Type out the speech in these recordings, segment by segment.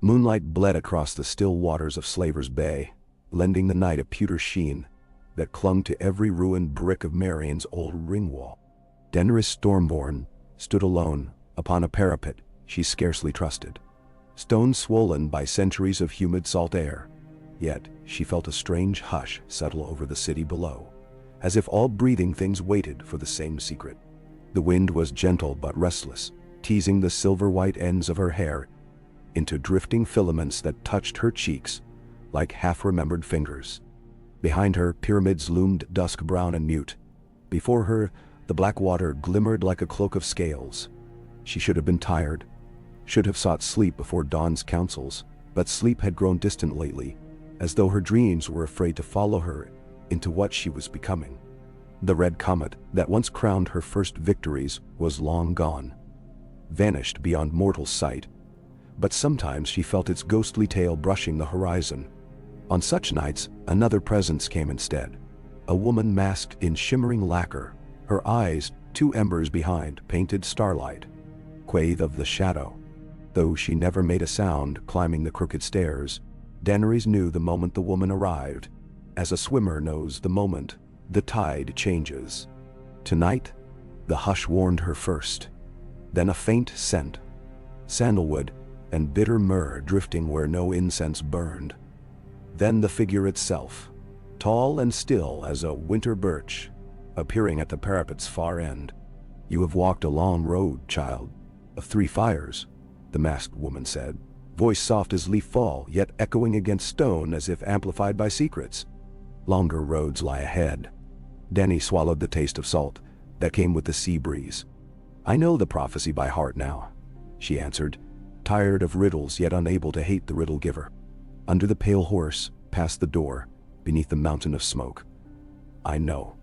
Moonlight bled across the still waters of Slaver's Bay, lending the night a pewter sheen that clung to every ruined brick of Marion's old ring wall. Daenerys Stormborn stood alone upon a parapet she scarcely trusted, stone swollen by centuries of humid salt air. Yet she felt a strange hush settle over the city below, as if all breathing things waited for the same secret. The wind was gentle but restless, teasing the silver-white ends of her hair into drifting filaments that touched her cheeks like half-remembered fingers. Behind her, pyramids loomed dusk-brown and mute. Before her, the black water glimmered like a cloak of scales. She should have been tired, should have sought sleep before dawn's counsels, but sleep had grown distant lately, as though her dreams were afraid to follow her into what she was becoming. The red comet that once crowned her first victories was long gone, vanished beyond mortal sight, but sometimes she felt its ghostly tail brushing the horizon. On such nights, another presence came instead, a woman masked in shimmering lacquer, her eyes, two embers behind, painted starlight. Quaithe of the Shadow. Though she never made a sound climbing the crooked stairs, Daenerys knew the moment the woman arrived, as a swimmer knows the moment the tide changes. Tonight, the hush warned her first, then a faint scent, sandalwood and bitter myrrh drifting where no incense burned. Then the figure itself, tall and still as a winter birch, appearing at the parapet's far end. "You have walked a long road, child, of 3 fires," the masked woman said, voice soft as leaf fall, yet echoing against stone as if amplified by secrets. "Longer roads lie ahead." Dany swallowed the taste of salt that came with the sea breeze. "I know the prophecy by heart now," she answered, tired of riddles yet unable to hate the riddle giver. Under the pale horse, past the door, beneath the mountain of smoke. "I know."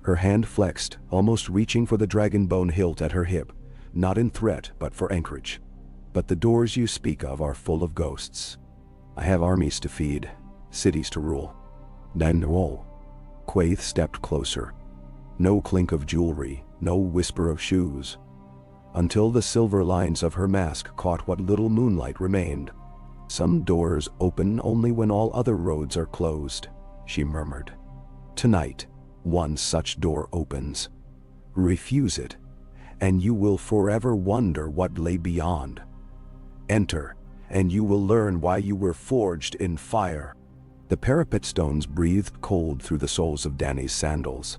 Her hand flexed, almost reaching for the dragon bone hilt at her hip, not in threat but for anchorage. "But the doors you speak of are full of ghosts. I have armies to feed, cities to rule." "Daenerys." Quaithe stepped closer. No clink of jewelry, no whisper of shoes, until the silver lines of her mask caught what little moonlight remained. "Some doors open only when all other roads are closed," she murmured. "Tonight, one such door opens. Refuse it, and you will forever wonder what lay beyond. Enter, and you will learn why you were forged in fire." The parapet stones breathed cold through the soles of Dany's sandals.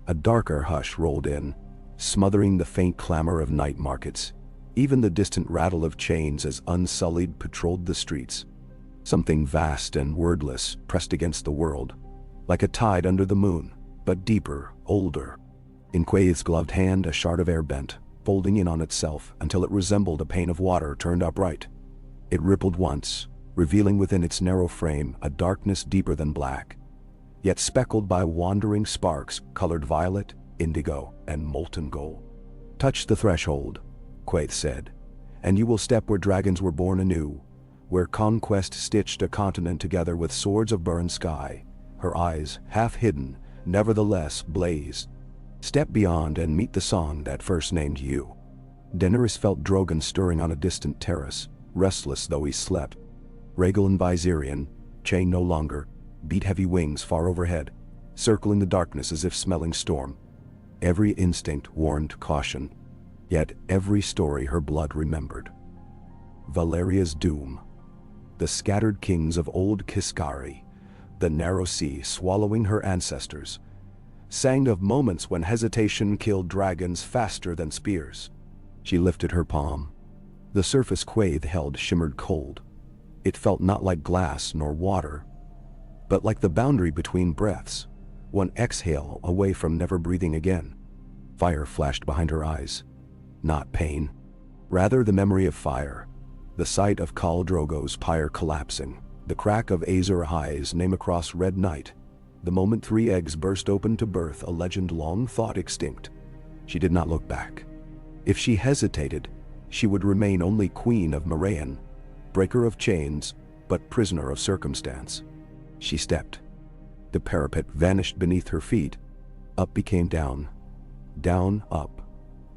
A darker hush rolled in, smothering the faint clamor of night markets, even the distant rattle of chains as Unsullied patrolled the streets. Something vast and wordless pressed against the world, like a tide under the moon, but deeper, older. In Quaithe's gloved hand, a shard of air bent, folding in on itself until it resembled a pane of water turned upright. It rippled once, revealing within its narrow frame a darkness deeper than black, yet speckled by wandering sparks colored violet, indigo, and molten gold. "Touch the threshold," Quaithe said, "and you will step where dragons were born anew, where Conquest stitched a continent together with swords of burned sky." Her eyes, half hidden, nevertheless blazed. "Step beyond and meet the song that first named you." Daenerys felt Drogon stirring on a distant terrace, restless though he slept. Rhaegal and Viserion, chained no longer, beat heavy wings far overhead, circling the darkness as if smelling storm. Every instinct warned caution, yet every story her blood remembered. Valeria's doom. The scattered kings of old Kiskari, the narrow sea swallowing her ancestors, sang of moments when hesitation killed dragons faster than spears. She lifted her palm. The surface Quaithe held shimmered cold. It felt not like glass nor water, but like the boundary between breaths, one exhale away from never breathing again. Fire flashed behind her eyes. Not pain, rather the memory of fire, the sight of Khal Drogo's pyre collapsing, the crack of Azor Ahai's name across red night, the moment 3 eggs burst open to birth a legend long thought extinct. She did not look back. If she hesitated, she would remain only queen of Moraine, breaker of chains, but prisoner of circumstance. She stepped. The parapet vanished beneath her feet. Up became down, up,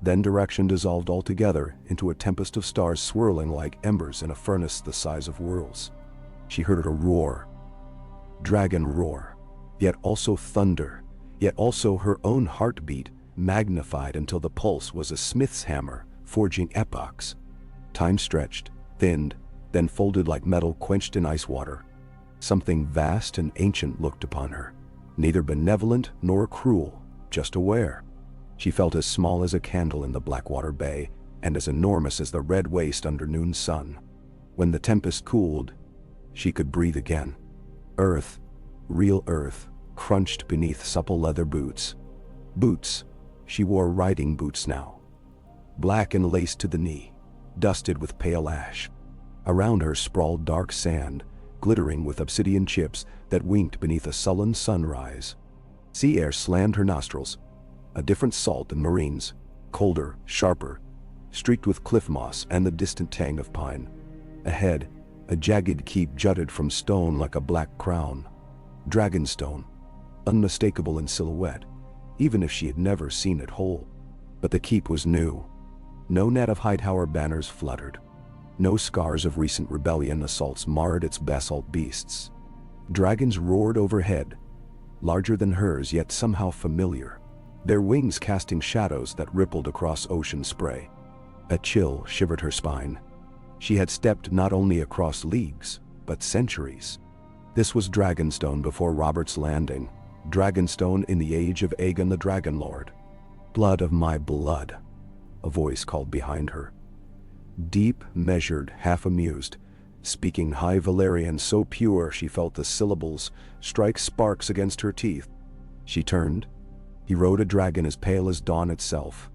Then direction dissolved altogether into a tempest of stars swirling like embers in a furnace the size of worlds. She heard a roar. Dragon roar. Yet also thunder. Yet also her own heartbeat, magnified until the pulse was a smith's hammer, forging epochs. Time stretched, thinned, then folded like metal quenched in ice water. Something vast and ancient looked upon her, neither benevolent nor cruel, just aware. She felt as small as a candle in the Blackwater Bay, and as enormous as the red waste under noon sun. When the tempest cooled, she could breathe again. Earth, real earth, crunched beneath supple leather boots. Boots. She wore riding boots now. Black and laced to the knee, dusted with pale ash. Around her sprawled dark sand, glittering with obsidian chips that winked beneath a sullen sunrise. Sea air slammed her nostrils, a different salt than marines, colder, sharper, streaked with cliff moss and the distant tang of pine. Ahead, a jagged keep jutted from stone like a black crown. Dragonstone, unmistakable in silhouette, even if she had never seen it whole. But the keep was new. No net of Hightower banners fluttered. No scars of recent rebellion assaults marred its basalt beasts. Dragons roared overhead, larger than hers yet somehow familiar, their wings casting shadows that rippled across ocean spray. A chill shivered her spine. She had stepped not only across leagues, but centuries. This was Dragonstone before Robert's Landing, Dragonstone in the age of Aegon the Dragon Lord. Blood of my blood, a voice called behind her. Deep, measured, half-amused, speaking high Valyrian so pure she felt the syllables strike sparks against her teeth. She turned. He rode a dragon as pale as dawn itself,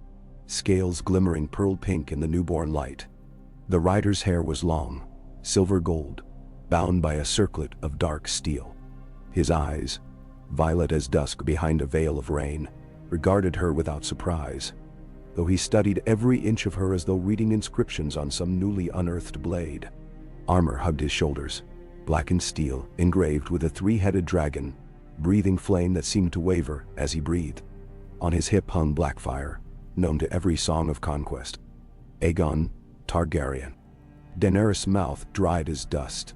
scales glimmering pearl pink in the newborn light. The rider's hair was long, silver gold, bound by a circlet of dark steel. His eyes, violet as dusk behind a veil of rain, regarded her without surprise, though he studied every inch of her as though reading inscriptions on some newly unearthed blade. Armor hugged his shoulders, blackened steel engraved with a three-headed dragon, breathing flame that seemed to waver as he breathed. On his hip hung Blackfire, known to every song of conquest. Aegon, Targaryen. Daenerys' mouth dried as dust.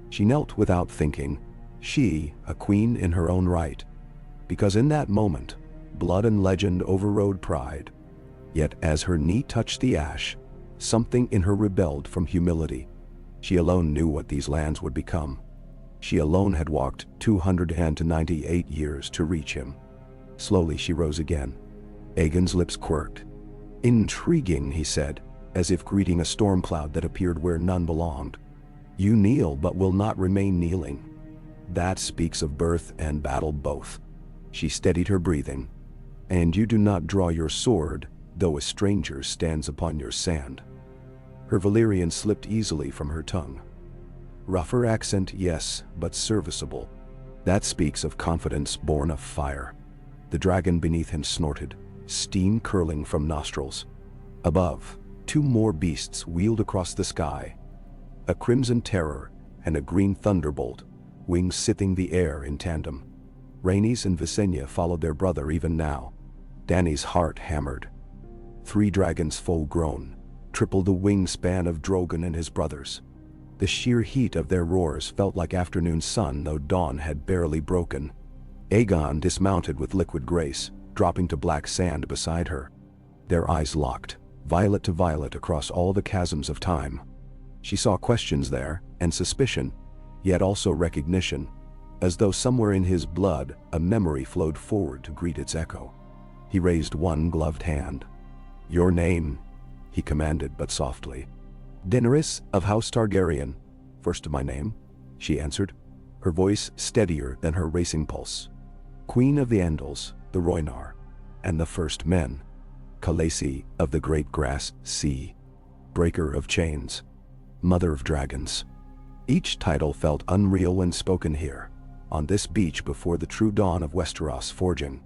She knelt without thinking, she, a queen in her own right, because in that moment, blood and legend overrode pride. Yet as her knee touched the ash, something in her rebelled from humility. She alone knew what these lands would become. She alone had walked 298 years to reach him. Slowly she rose again. Aegon's lips quirked. Intriguing, he said, as if greeting a storm cloud that appeared where none belonged. You kneel but will not remain kneeling. That speaks of birth and battle both. She steadied her breathing. And you do not draw your sword, though a stranger stands upon your sand. Her Valyrian slipped easily from her tongue. Rougher accent, yes, but serviceable. That speaks of confidence born of fire. The dragon beneath him snorted, steam curling from nostrils. Above, two more beasts wheeled across the sky. A crimson terror and a green thunderbolt, wings scything the air in tandem. Rhaenys and Visenya followed their brother even now. Dany's heart hammered. 3 dragons full-grown, triple the wingspan of Drogon and his brothers. The sheer heat of their roars felt like afternoon sun, though dawn had barely broken. Aegon dismounted with liquid grace, dropping to black sand beside her. Their eyes locked, violet to violet across all the chasms of time. She saw questions there, and suspicion, yet also recognition, as though somewhere in his blood a memory flowed forward to greet its echo. He raised one gloved hand. Your name, he commanded but softly. Daenerys of House Targaryen, first of my name, she answered, her voice steadier than her racing pulse. Queen of the Andals, the Rhoynar, and the first men. Khaleesi of the great grass sea. Breaker of chains. Mother of dragons. Each title felt unreal when spoken here, on this beach before the true dawn of Westeros forging.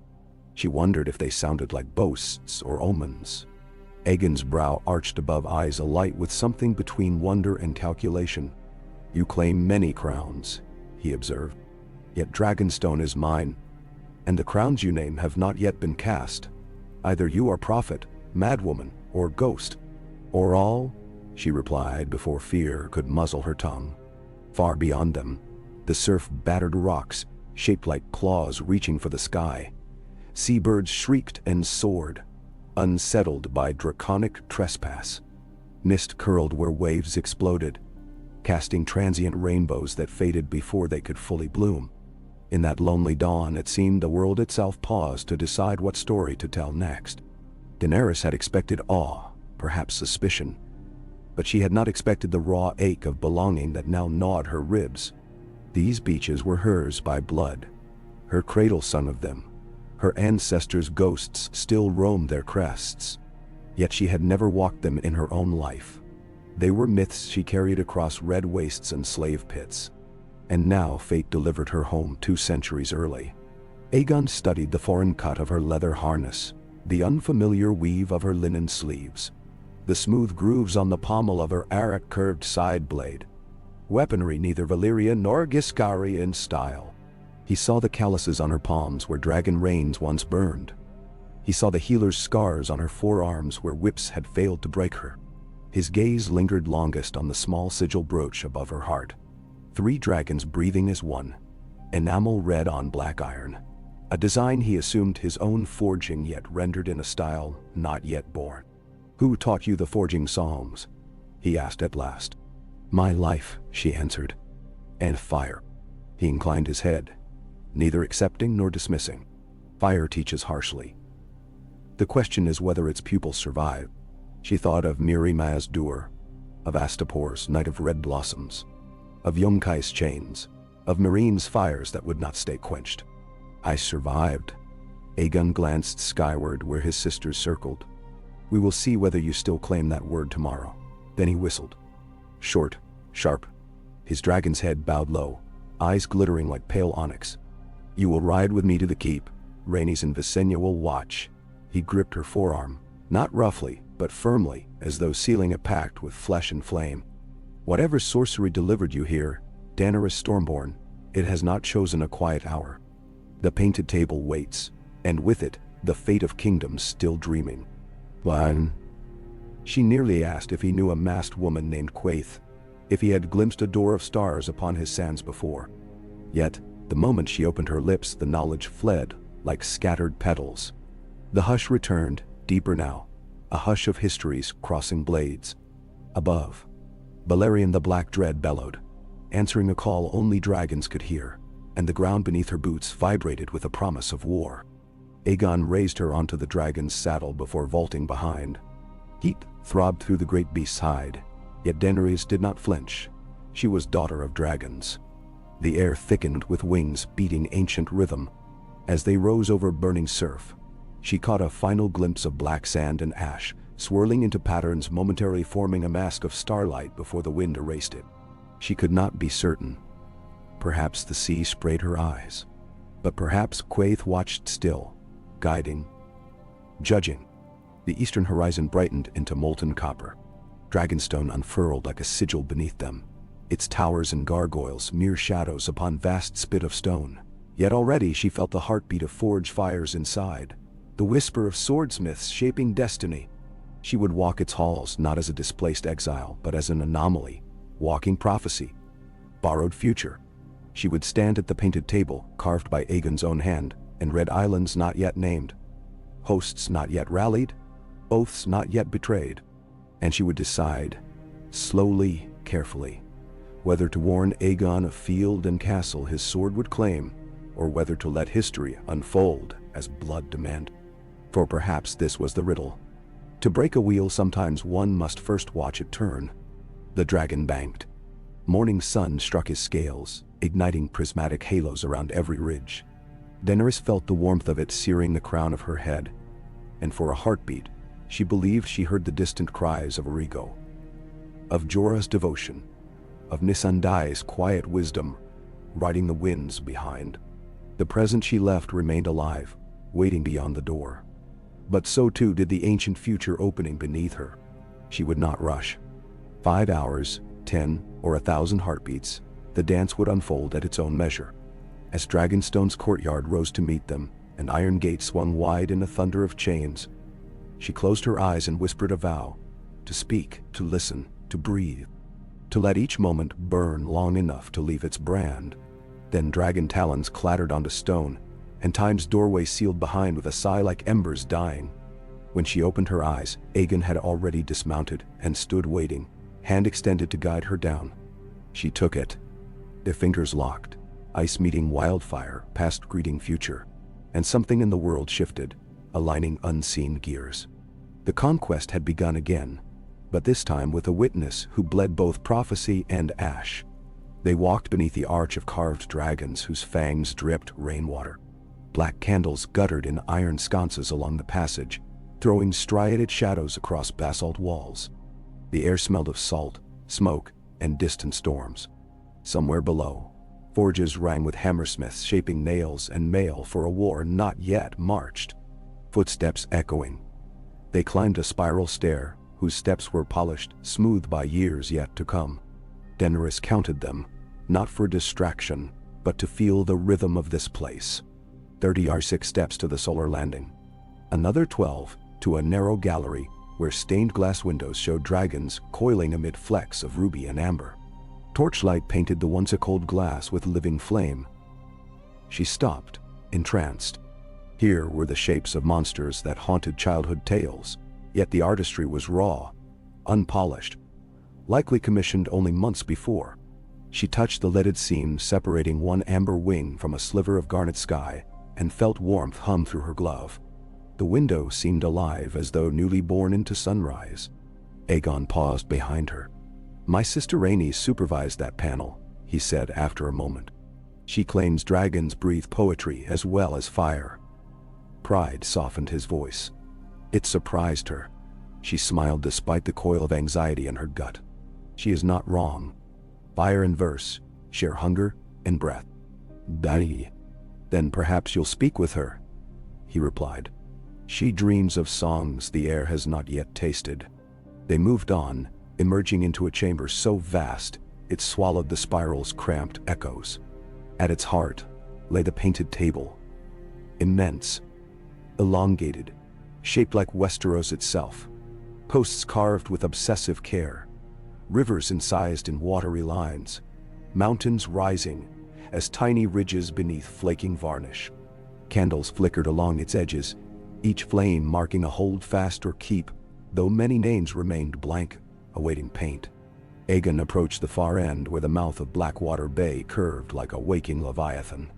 She wondered if they sounded like boasts or omens. Aegon's brow arched above, eyes alight with something between wonder and calculation. You claim many crowns, he observed. Yet Dragonstone is mine, and the crowns you name have not yet been cast. Either you are prophet, madwoman, or ghost. Or all, she replied before fear could muzzle her tongue. Far beyond them, the surf-battered rocks, shaped like claws reaching for the sky. Seabirds shrieked and soared, unsettled by draconic trespass. Mist curled where waves exploded, casting transient rainbows that faded before they could fully bloom. In that lonely dawn, it seemed the world itself paused to decide what story to tell next. Daenerys had expected awe, perhaps suspicion, but she had not expected the raw ache of belonging that now gnawed her ribs. These beaches were hers by blood. Her cradle sung of them. Her ancestors' ghosts still roamed their crests. Yet she had never walked them in her own life. They were myths she carried across red wastes and slave pits. And now fate delivered her home 2 centuries early. Aegon studied the foreign cut of her leather harness, the unfamiliar weave of her linen sleeves, the smooth grooves on the pommel of her Arak-curved side blade. Weaponry neither Valyrian nor Giscari in style. He saw the calluses on her palms where dragon reins once burned. He saw the healer's scars on her forearms where whips had failed to break her. His gaze lingered longest on the small sigil brooch above her heart. 3 dragons breathing as one, enamel red on black iron. A design he assumed his own forging, yet rendered in a style not yet born. "Who taught you the forging psalms?" he asked at last. "My life," she answered. "And fire." He inclined his head, neither accepting nor dismissing. "Fire teaches harshly. The question is whether its pupils survive." She thought of Miri Maz-Dur, of Astapor's Night of Red Blossoms, of Yonkai's chains, of Meereen's fires that would not stay quenched. "I survived." Aegon glanced skyward where his sisters circled. "We will see whether you still claim that word tomorrow." Then he whistled. Short, sharp. His dragon's head bowed low, eyes glittering like pale onyx. "You will ride with me to the keep. Rhaenys and Visenya will watch." He gripped her forearm, not roughly, but firmly, as though sealing a pact with flesh and flame. "Whatever sorcery delivered you here, Daenerys Stormborn, it has not chosen a quiet hour. The painted table waits, and with it, the fate of kingdoms still dreaming." "When?" She nearly asked if he knew a masked woman named Quaithe, if he had glimpsed a door of stars upon his sands before. Yet, the moment she opened her lips, the knowledge fled, like scattered petals. The hush returned, deeper now, a hush of histories crossing blades. Above, Balerion the Black Dread bellowed, answering a call only dragons could hear, and the ground beneath her boots vibrated with a promise of war. Aegon raised her onto the dragon's saddle before vaulting behind. Heat throbbed through the great beast's hide, yet Daenerys did not flinch. She was daughter of dragons. The air thickened with wings beating ancient rhythm. As they rose over burning surf, she caught a final glimpse of black sand and ash, swirling into patterns momentarily forming a mask of starlight before the wind erased it. She could not be certain. Perhaps the sea sprayed her eyes. But perhaps Quaithe watched still, guiding, judging. The eastern horizon brightened into molten copper. Dragonstone unfurled like a sigil beneath them, its towers and gargoyles mere shadows upon vast spit of stone. Yet already she felt the heartbeat of forge fires inside, the whisper of swordsmiths shaping destiny. She would walk its halls not as a displaced exile, but as an anomaly, walking prophecy, borrowed future. She would stand at the painted table, carved by Aegon's own hand, and read islands not yet named, hosts not yet rallied, oaths not yet betrayed. And she would decide, slowly, carefully, whether to warn Aegon of field and castle his sword would claim, or whether to let history unfold as blood demanded. For perhaps this was the riddle. To break a wheel, sometimes one must first watch it turn. The dragon banked. Morning sun struck his scales, igniting prismatic halos around every ridge. Daenerys felt the warmth of it searing the crown of her head, and for a heartbeat, she believed she heard the distant cries of Origo, of Jorah's devotion, of Nisandai's quiet wisdom, riding the winds behind. The present she left remained alive, waiting beyond the door. But so too did the ancient future opening beneath her. She would not rush. 5 hours, 10, or 1,000 heartbeats, the dance would unfold at its own measure. As Dragonstone's courtyard rose to meet them, and iron gates swung wide in a thunder of chains, She closed her eyes and whispered a vow. To speak, to listen, to breathe. To let each moment burn long enough to leave its brand. Then dragon talons clattered onto stone, and time's doorway sealed behind with a sigh like embers dying. When she opened her eyes, Aegon had already dismounted and stood waiting, hand extended to guide her down. She took it. Their fingers locked, ice meeting wildfire, past greeting future, and something in the world shifted, aligning unseen gears. The conquest had begun again, but this time with a witness who bled both prophecy and ash. They walked beneath the arch of carved dragons whose fangs dripped rainwater. Black candles guttered in iron sconces along the passage, throwing striated shadows across basalt walls. The air smelled of salt, smoke, and distant storms. Somewhere below, forges rang with hammersmiths shaping nails and mail for a war not yet marched. Footsteps echoing. They climbed a spiral stair, whose steps were polished, smooth by years yet to come. Daenerys counted them, not for distraction, but to feel the rhythm of this place. 30 are 6 steps to the solar landing. Another 12 to a narrow gallery where stained glass windows showed dragons coiling amid flecks of ruby and amber. Torchlight painted the once cold glass with living flame. She stopped, entranced. Here were the shapes of monsters that haunted childhood tales, yet the artistry was raw, unpolished, likely commissioned only months before. She touched the leaded seam separating one amber wing from a sliver of garnet sky and felt warmth hum through her glove. The window seemed alive as though newly born into sunrise. Aegon paused behind her. My sister Rhaenys supervised that panel, he said after a moment. She claims dragons breathe poetry as well as fire. Pride softened his voice. It surprised her. She smiled despite the coil of anxiety in her gut. She is not wrong. Fire and verse share hunger and breath. Daddy. Then perhaps you'll speak with her, he replied. She dreams of songs the air has not yet tasted. They moved on, emerging into a chamber so vast it swallowed the spiral's cramped echoes. At its heart lay the painted table. Immense, elongated, shaped like Westeros itself. Posts carved with obsessive care. Rivers incised in watery lines. Mountains rising as tiny ridges beneath flaking varnish. Candles flickered along its edges, each flame marking a hold fast or keep, though many names remained blank, awaiting paint. Aegon approached the far end where the mouth of Blackwater Bay curved like a waking leviathan.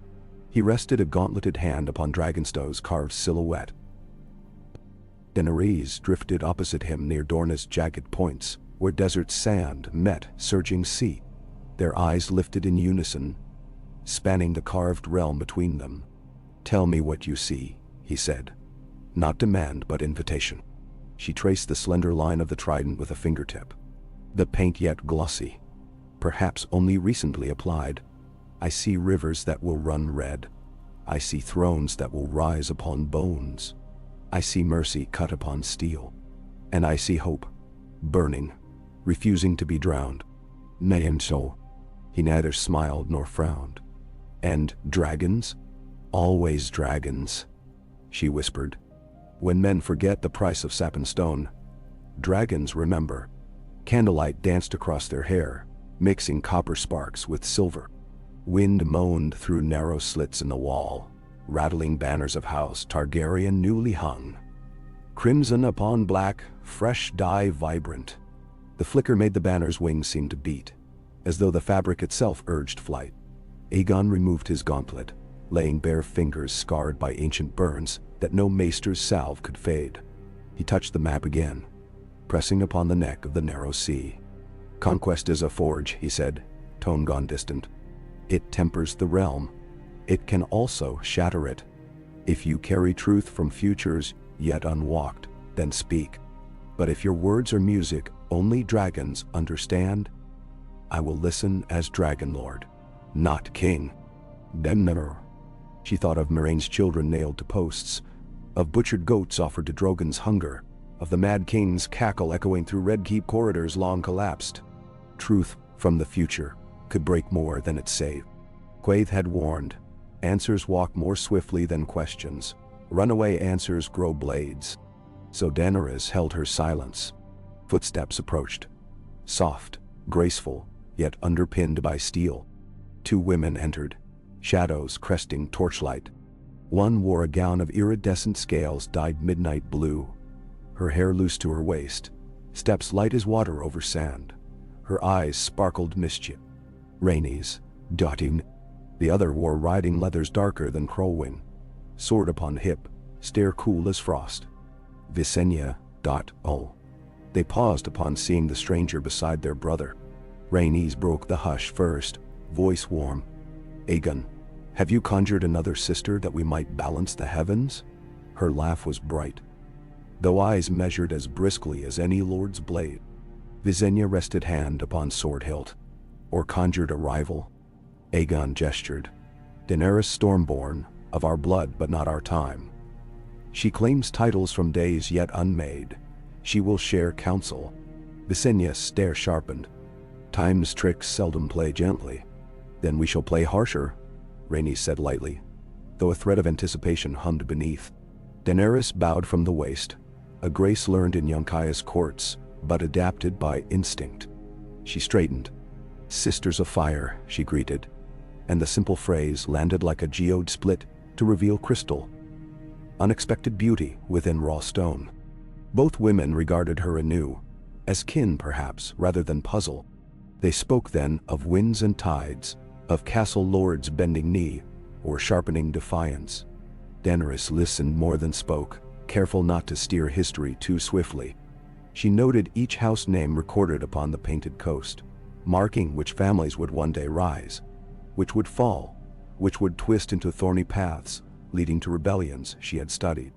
He rested a gauntleted hand upon Dragonstow's carved silhouette. Daenerys drifted opposite him near Dorna's jagged points, where desert sand met surging sea. Their eyes lifted in unison, spanning the carved realm between them. Tell me what you see, he said. Not demand, but invitation. She traced the slender line of the trident with a fingertip. The paint yet glossy, perhaps only recently applied. I see rivers that will run red. I see thrones that will rise upon bones. I see mercy cut upon steel. And I see hope, burning, refusing to be drowned. Nay, and so. He neither smiled nor frowned. And dragons? Always dragons, she whispered. When men forget the price of sap and stone, dragons remember. Candlelight danced across their hair, mixing copper sparks with silver. Wind moaned through narrow slits in the wall, rattling banners of House Targaryen newly hung. Crimson upon black, fresh dye vibrant. The flicker made the banner's wings seem to beat, as though the fabric itself urged flight. Aegon removed his gauntlet, laying bare fingers scarred by ancient burns that no maester's salve could fade. He touched the map again, pressing upon the neck of the narrow sea. Conquest is a forge, he said, tone gone distant. It tempers the realm. It can also shatter it. If you carry truth from futures yet unwalked, then speak. But if your words are music only dragons understand, I will listen as Dragon Lord, not King. Demner. She thought of Moraine's children nailed to posts, of butchered goats offered to Drogon's hunger, of the Mad King's cackle echoing through Red Keep corridors long collapsed. Truth from the future could break more than it saved. Quaithe had warned, answers walk more swiftly than questions. Runaway answers grow blades. So Daenerys held her silence. Footsteps approached. Soft, graceful, yet underpinned by steel. 2 women entered, shadows cresting torchlight. One wore a gown of iridescent scales dyed midnight blue, her hair loose to her waist, steps light as water over sand. Her eyes sparkled mischief. Rhaenys, dotting. The other wore riding leathers darker than crowwing, sword upon hip, stare cool as frost. Visenya, oh. They paused upon seeing the stranger beside their brother. Rhaenys broke the hush first, voice warm. Aegon, have you conjured another sister that we might balance the heavens? Her laugh was bright, though eyes measured as briskly as any lord's blade. Visenya rested hand upon sword hilt. Or conjured a rival? Aegon gestured. Daenerys Stormborn, of our blood but not our time. She claims titles from days yet unmade. She will share counsel. Visenya's stare sharpened. Time's tricks seldom play gently. Then we shall play harsher, Rhaenys said lightly, though a thread of anticipation hummed beneath. Daenerys bowed from the waist, a grace learned in Yunkia's courts, but adapted by instinct. She straightened. Sisters of fire, she greeted, and the simple phrase landed like a geode split to reveal crystal. Unexpected beauty within raw stone. Both women regarded her anew, as kin perhaps, rather than puzzle. They spoke then of winds and tides, of castle lords bending knee, or sharpening defiance. Daenerys listened more than spoke, careful not to steer history too swiftly. She noted each house name recorded upon the painted coast, marking which families would one day rise, which would fall, which would twist into thorny paths, leading to rebellions she had studied.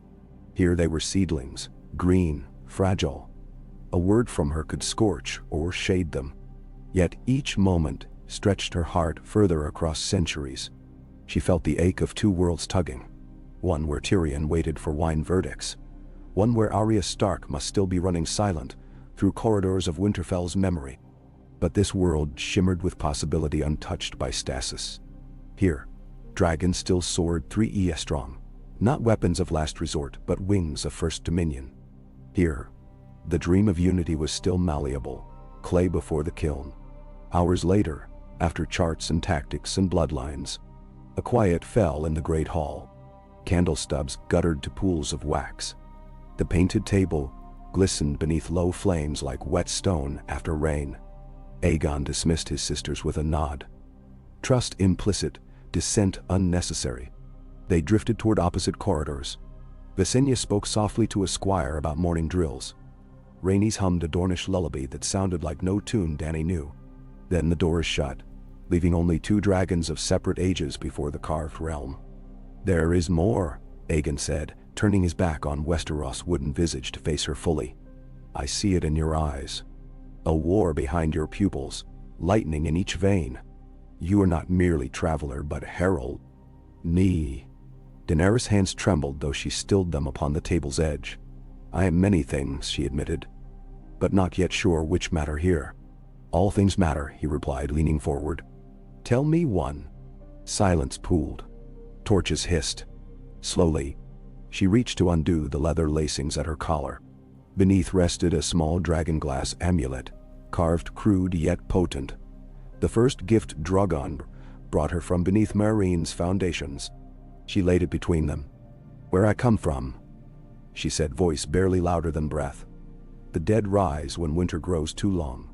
Here they were seedlings, green, fragile. A word from her could scorch or shade them. Yet each moment stretched her heart further across centuries. She felt the ache of 2 worlds tugging. One where Tyrion waited for wine verdicts. One where Arya Stark must still be running silent through corridors of Winterfell's memory. But this world shimmered with possibility untouched by stasis. Here, dragons still soared 3 strong, not weapons of last resort, but wings of first dominion. Here, the dream of unity was still malleable, clay before the kiln. Hours later, after charts and tactics and bloodlines, a quiet fell in the great hall. Candle stubs guttered to pools of wax. The painted table glistened beneath low flames like wet stone after rain. Aegon dismissed his sisters with a nod. Trust implicit, dissent unnecessary. They drifted toward opposite corridors. Visenya spoke softly to a squire about morning drills. Rhaenys hummed a Dornish lullaby that sounded like no tune Dany knew. Then the doors shut, leaving only 2 dragons of separate ages before the carved realm. There is more, Aegon said, turning his back on Westeros' wooden visage to face her fully. I see it in your eyes. A war behind your pupils, lightning in each vein. You are not merely traveler but herald. Me. Daenerys' hands trembled though she stilled them upon the table's edge. I am many things, she admitted, but not yet sure which matter here. All things matter, he replied, leaning forward. Tell me one. Silence pooled. Torches hissed. Slowly, she reached to undo the leather lacings at her collar. Beneath rested a small dragonglass amulet, carved crude yet potent. The first gift Drogon brought her from beneath Meereen's foundations. She laid it between them. Where I come from, she said, voice barely louder than breath. The dead rise when winter grows too long.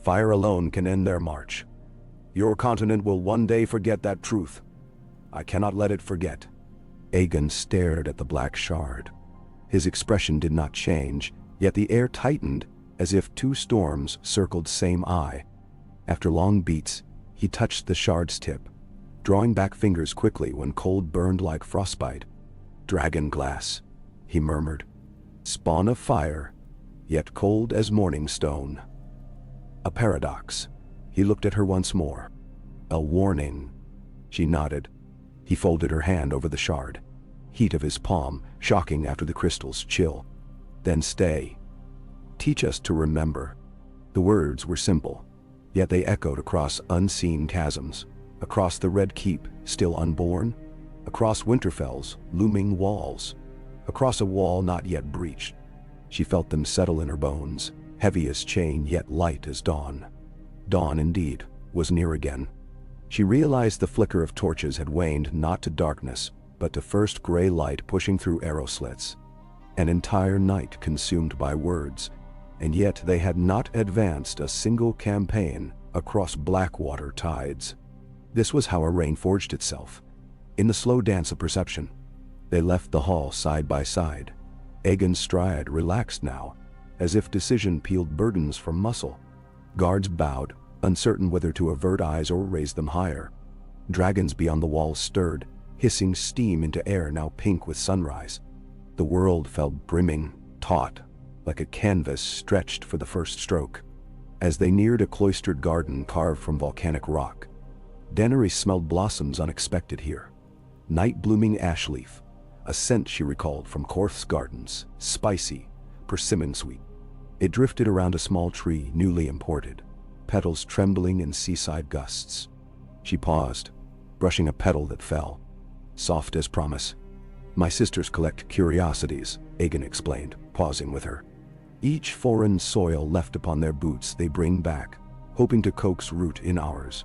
Fire alone can end their march. Your continent will one day forget that truth. I cannot let it forget. Aegon stared at the black shard. His expression did not change, yet the air tightened as if 2 storms circled same eye. After long beats, he touched the shard's tip, drawing back fingers quickly when cold burned like frostbite. Dragon glass, he murmured. Spawn of fire, yet cold as morning stone. A paradox. He looked at her once more. A warning. She nodded. He folded her hand over the shard. Heat of his palm, shocking after the crystal's chill. Then stay. Teach us to remember. The words were simple, yet they echoed across unseen chasms, across the Red Keep, still unborn, across Winterfell's looming walls, across a wall not yet breached. She felt them settle in her bones, heavy as chain yet light as dawn. Dawn, indeed, was near again. She realized the flicker of torches had waned not to darkness, but to first gray light pushing through arrow slits. An entire night consumed by words, and yet they had not advanced a single campaign across Blackwater tides. This was how a reign forged itself. In the slow dance of perception, they left the hall side by side. Aegon's stride relaxed now, as if decision peeled burdens from muscle. Guards bowed, uncertain whether to avert eyes or raise them higher. Dragons beyond the walls stirred, hissing steam into air now pink with sunrise. The world felt brimming, taut, like a canvas stretched for the first stroke. As they neared a cloistered garden carved from volcanic rock, Daenerys smelled blossoms unexpected here. Night-blooming ash leaf, a scent she recalled from Quaithe's gardens, spicy, persimmon-sweet. It drifted around a small tree newly imported, petals trembling in seaside gusts. She paused, brushing a petal that fell, soft as promise. "My sisters collect curiosities," Aegon explained, pausing with her. "Each foreign soil left upon their boots they bring back, hoping to coax root in ours.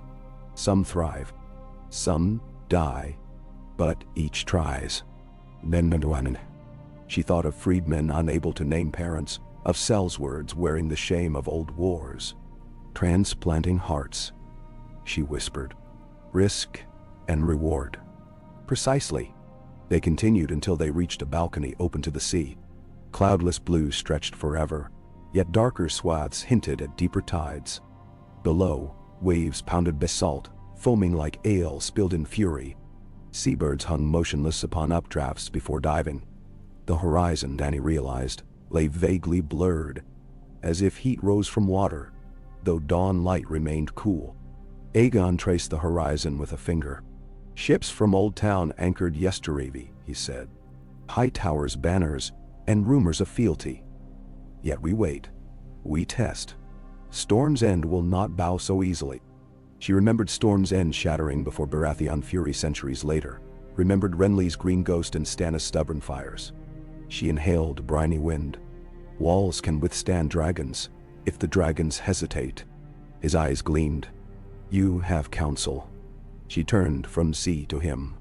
Some thrive, some die, but each tries." She thought of freedmen unable to name parents, of sellswords wearing the shame of old wars. "Transplanting hearts," she whispered. "Risk and reward." "Precisely." They continued until they reached a balcony open to the sea. Cloudless blue stretched forever, yet darker swaths hinted at deeper tides. Below, waves pounded basalt, foaming like ale spilled in fury. Seabirds hung motionless upon updrafts before diving. The horizon, Dany realized, lay vaguely blurred, as if heat rose from water, though dawn light remained cool. Aegon traced the horizon with a finger. "Ships from Old Town anchored yestereve," he said. "High towers, banners, and rumors of fealty. Yet we wait. We test. Storm's End will not bow so easily." She remembered Storm's End shattering before Baratheon fury centuries later, remembered Renly's green ghost and Stannis' stubborn fires. She inhaled briny wind. Walls can withstand dragons, if the dragons hesitate. His eyes gleamed. "You have counsel." She turned from sea to him.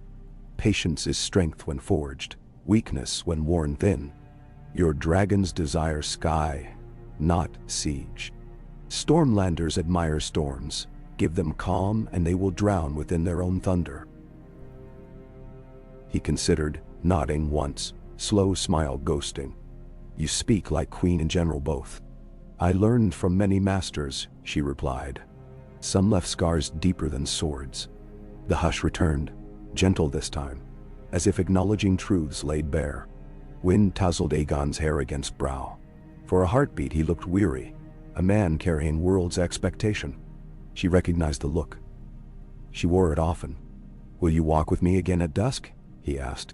"Patience is strength when forged, weakness when worn thin. Your dragons desire sky, not siege. Stormlanders admire storms. Give them calm and they will drown within their own thunder." He considered, nodding once, slow smile ghosting. "You speak like Queen and General both." "I learned from many masters," she replied. "Some left scars deeper than swords." The hush returned, gentle this time, as if acknowledging truths laid bare. Wind tousled Aegon's hair against brow. For a heartbeat he looked weary, a man carrying world's expectation. She recognized the look. She wore it often. "Will you walk with me again at dusk?" he asked.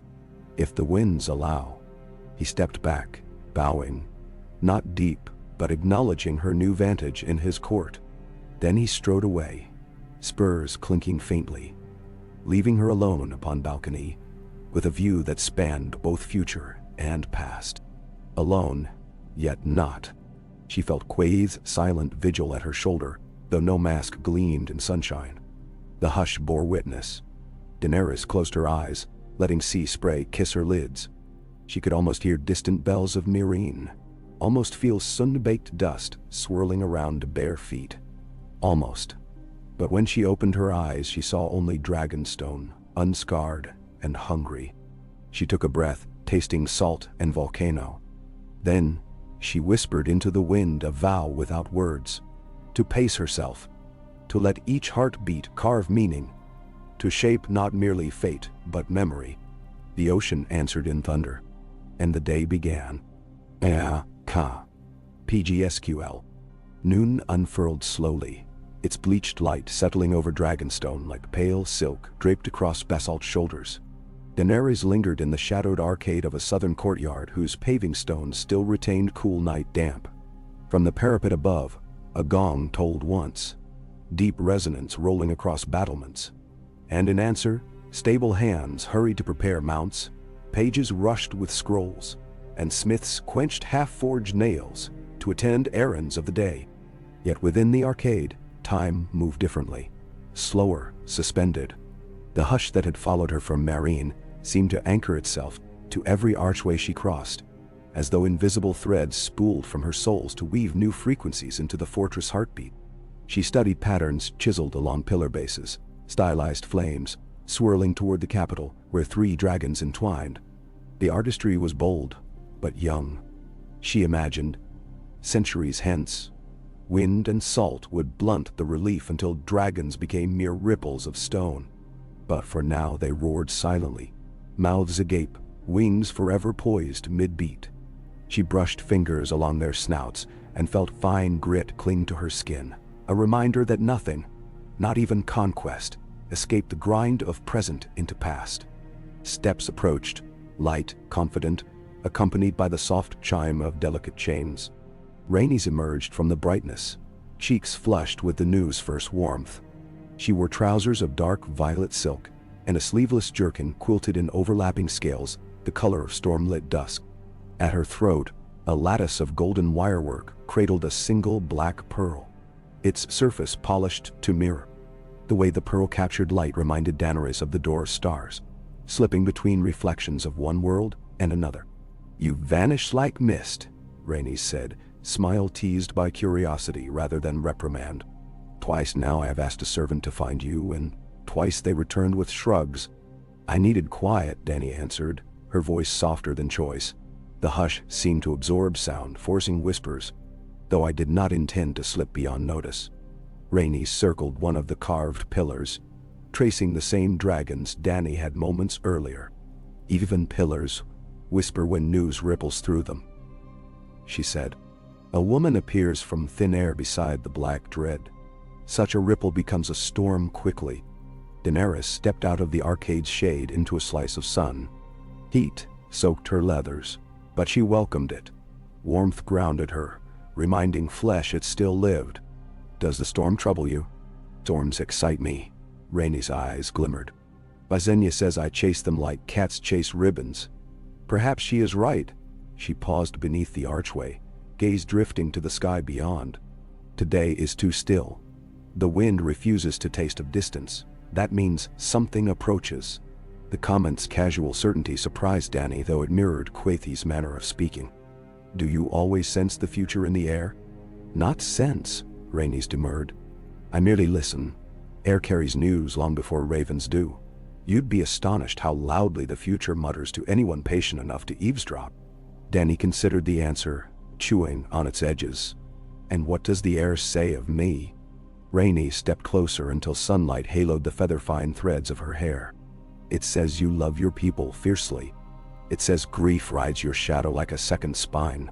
"If the winds allow." He stepped back, bowing, not deep, but acknowledging her new vantage in his court. Then he strode away, spurs clinking faintly, leaving her alone upon balcony, with a view that spanned both future and past. Alone, yet not. She felt Quaithe's silent vigil at her shoulder, though no mask gleamed in sunshine. The hush bore witness. Daenerys closed her eyes, letting sea spray kiss her lids. She could almost hear distant bells of Meereen, almost feel sun-baked dust swirling around bare feet. Almost. But when she opened her eyes, she saw only Dragonstone, unscarred and hungry. She took a breath, tasting salt and volcano. Then, she whispered into the wind a vow without words. To pace herself, to let each heartbeat carve meaning, to shape not merely fate, but memory. The ocean answered in thunder, and the day began. Ka. PGSQL. Noon unfurled slowly, its bleached light settling over Dragonstone like pale silk draped across basalt shoulders. Daenerys lingered in the shadowed arcade of a southern courtyard whose paving stones still retained cool night damp. From the parapet above, a gong tolled once, deep resonance rolling across battlements. And in answer, stable hands hurried to prepare mounts, pages rushed with scrolls. and smiths quenched half-forged nails to attend errands of the day. Yet within the arcade, time moved differently, slower, suspended. The hush that had followed her from Meereen seemed to anchor itself to every archway she crossed, as though invisible threads spooled from her soles to weave new frequencies into the fortress heartbeat. She studied patterns chiseled along pillar bases, stylized flames, swirling toward the capital where 3 dragons entwined. The artistry was bold, but young. She imagined, centuries hence, wind and salt would blunt the relief until dragons became mere ripples of stone. But for now they roared silently, mouths agape, wings forever poised mid-beat. She brushed fingers along their snouts and felt fine grit cling to her skin, a reminder that nothing, not even conquest, escaped the grind of present into past. Steps approached, light, confident, accompanied by the soft chime of delicate chains. Rhaenys emerged from the brightness, cheeks flushed with the new's first warmth. She wore trousers of dark violet silk and a sleeveless jerkin quilted in overlapping scales, the color of storm-lit dusk. At her throat, a lattice of golden wirework cradled a single black pearl, its surface polished to mirror. The way the pearl captured light reminded Daenerys of the Door's stars, slipping between reflections of one world and another. "You vanish like mist," Rhaenys said, smile teased by curiosity rather than reprimand. "Twice now I have asked a servant to find you, and twice they returned with shrugs." "I needed quiet," Dany answered, her voice softer than choice. The hush seemed to absorb sound, forcing whispers, though I did not intend to slip beyond notice. Rhaenys circled one of the carved pillars, tracing the same dragons Dany had moments earlier. "Even pillars whisper when news ripples through them," she said. "A woman appears from thin air beside the black dread. Such a ripple becomes a storm quickly." Daenerys stepped out of the arcade's shade into a slice of sun. Heat soaked her leathers, but she welcomed it. Warmth grounded her, reminding flesh it still lived. "Does the storm trouble you?" "Storms excite me." Rhaenys' eyes glimmered. "Visenya says I chase them like cats chase ribbons." Perhaps she is right. She paused beneath the archway, gaze drifting to the sky beyond. Today is too still. The wind refuses to taste of distance. That means something approaches. The comment's casual certainty surprised Dany, though it mirrored Quaithe's manner of speaking. "Do you always sense the future in the air?" "Not sense," Rhaenys demurred. "I merely listen. Air carries news long before ravens do. You'd be astonished how loudly the future mutters to anyone patient enough to eavesdrop." Dany considered the answer, chewing on its edges. "And what does the air say of me?" Rhaenys stepped closer until sunlight haloed the feather-fine threads of her hair. "It says you love your people fiercely. It says grief rides your shadow like a second spine.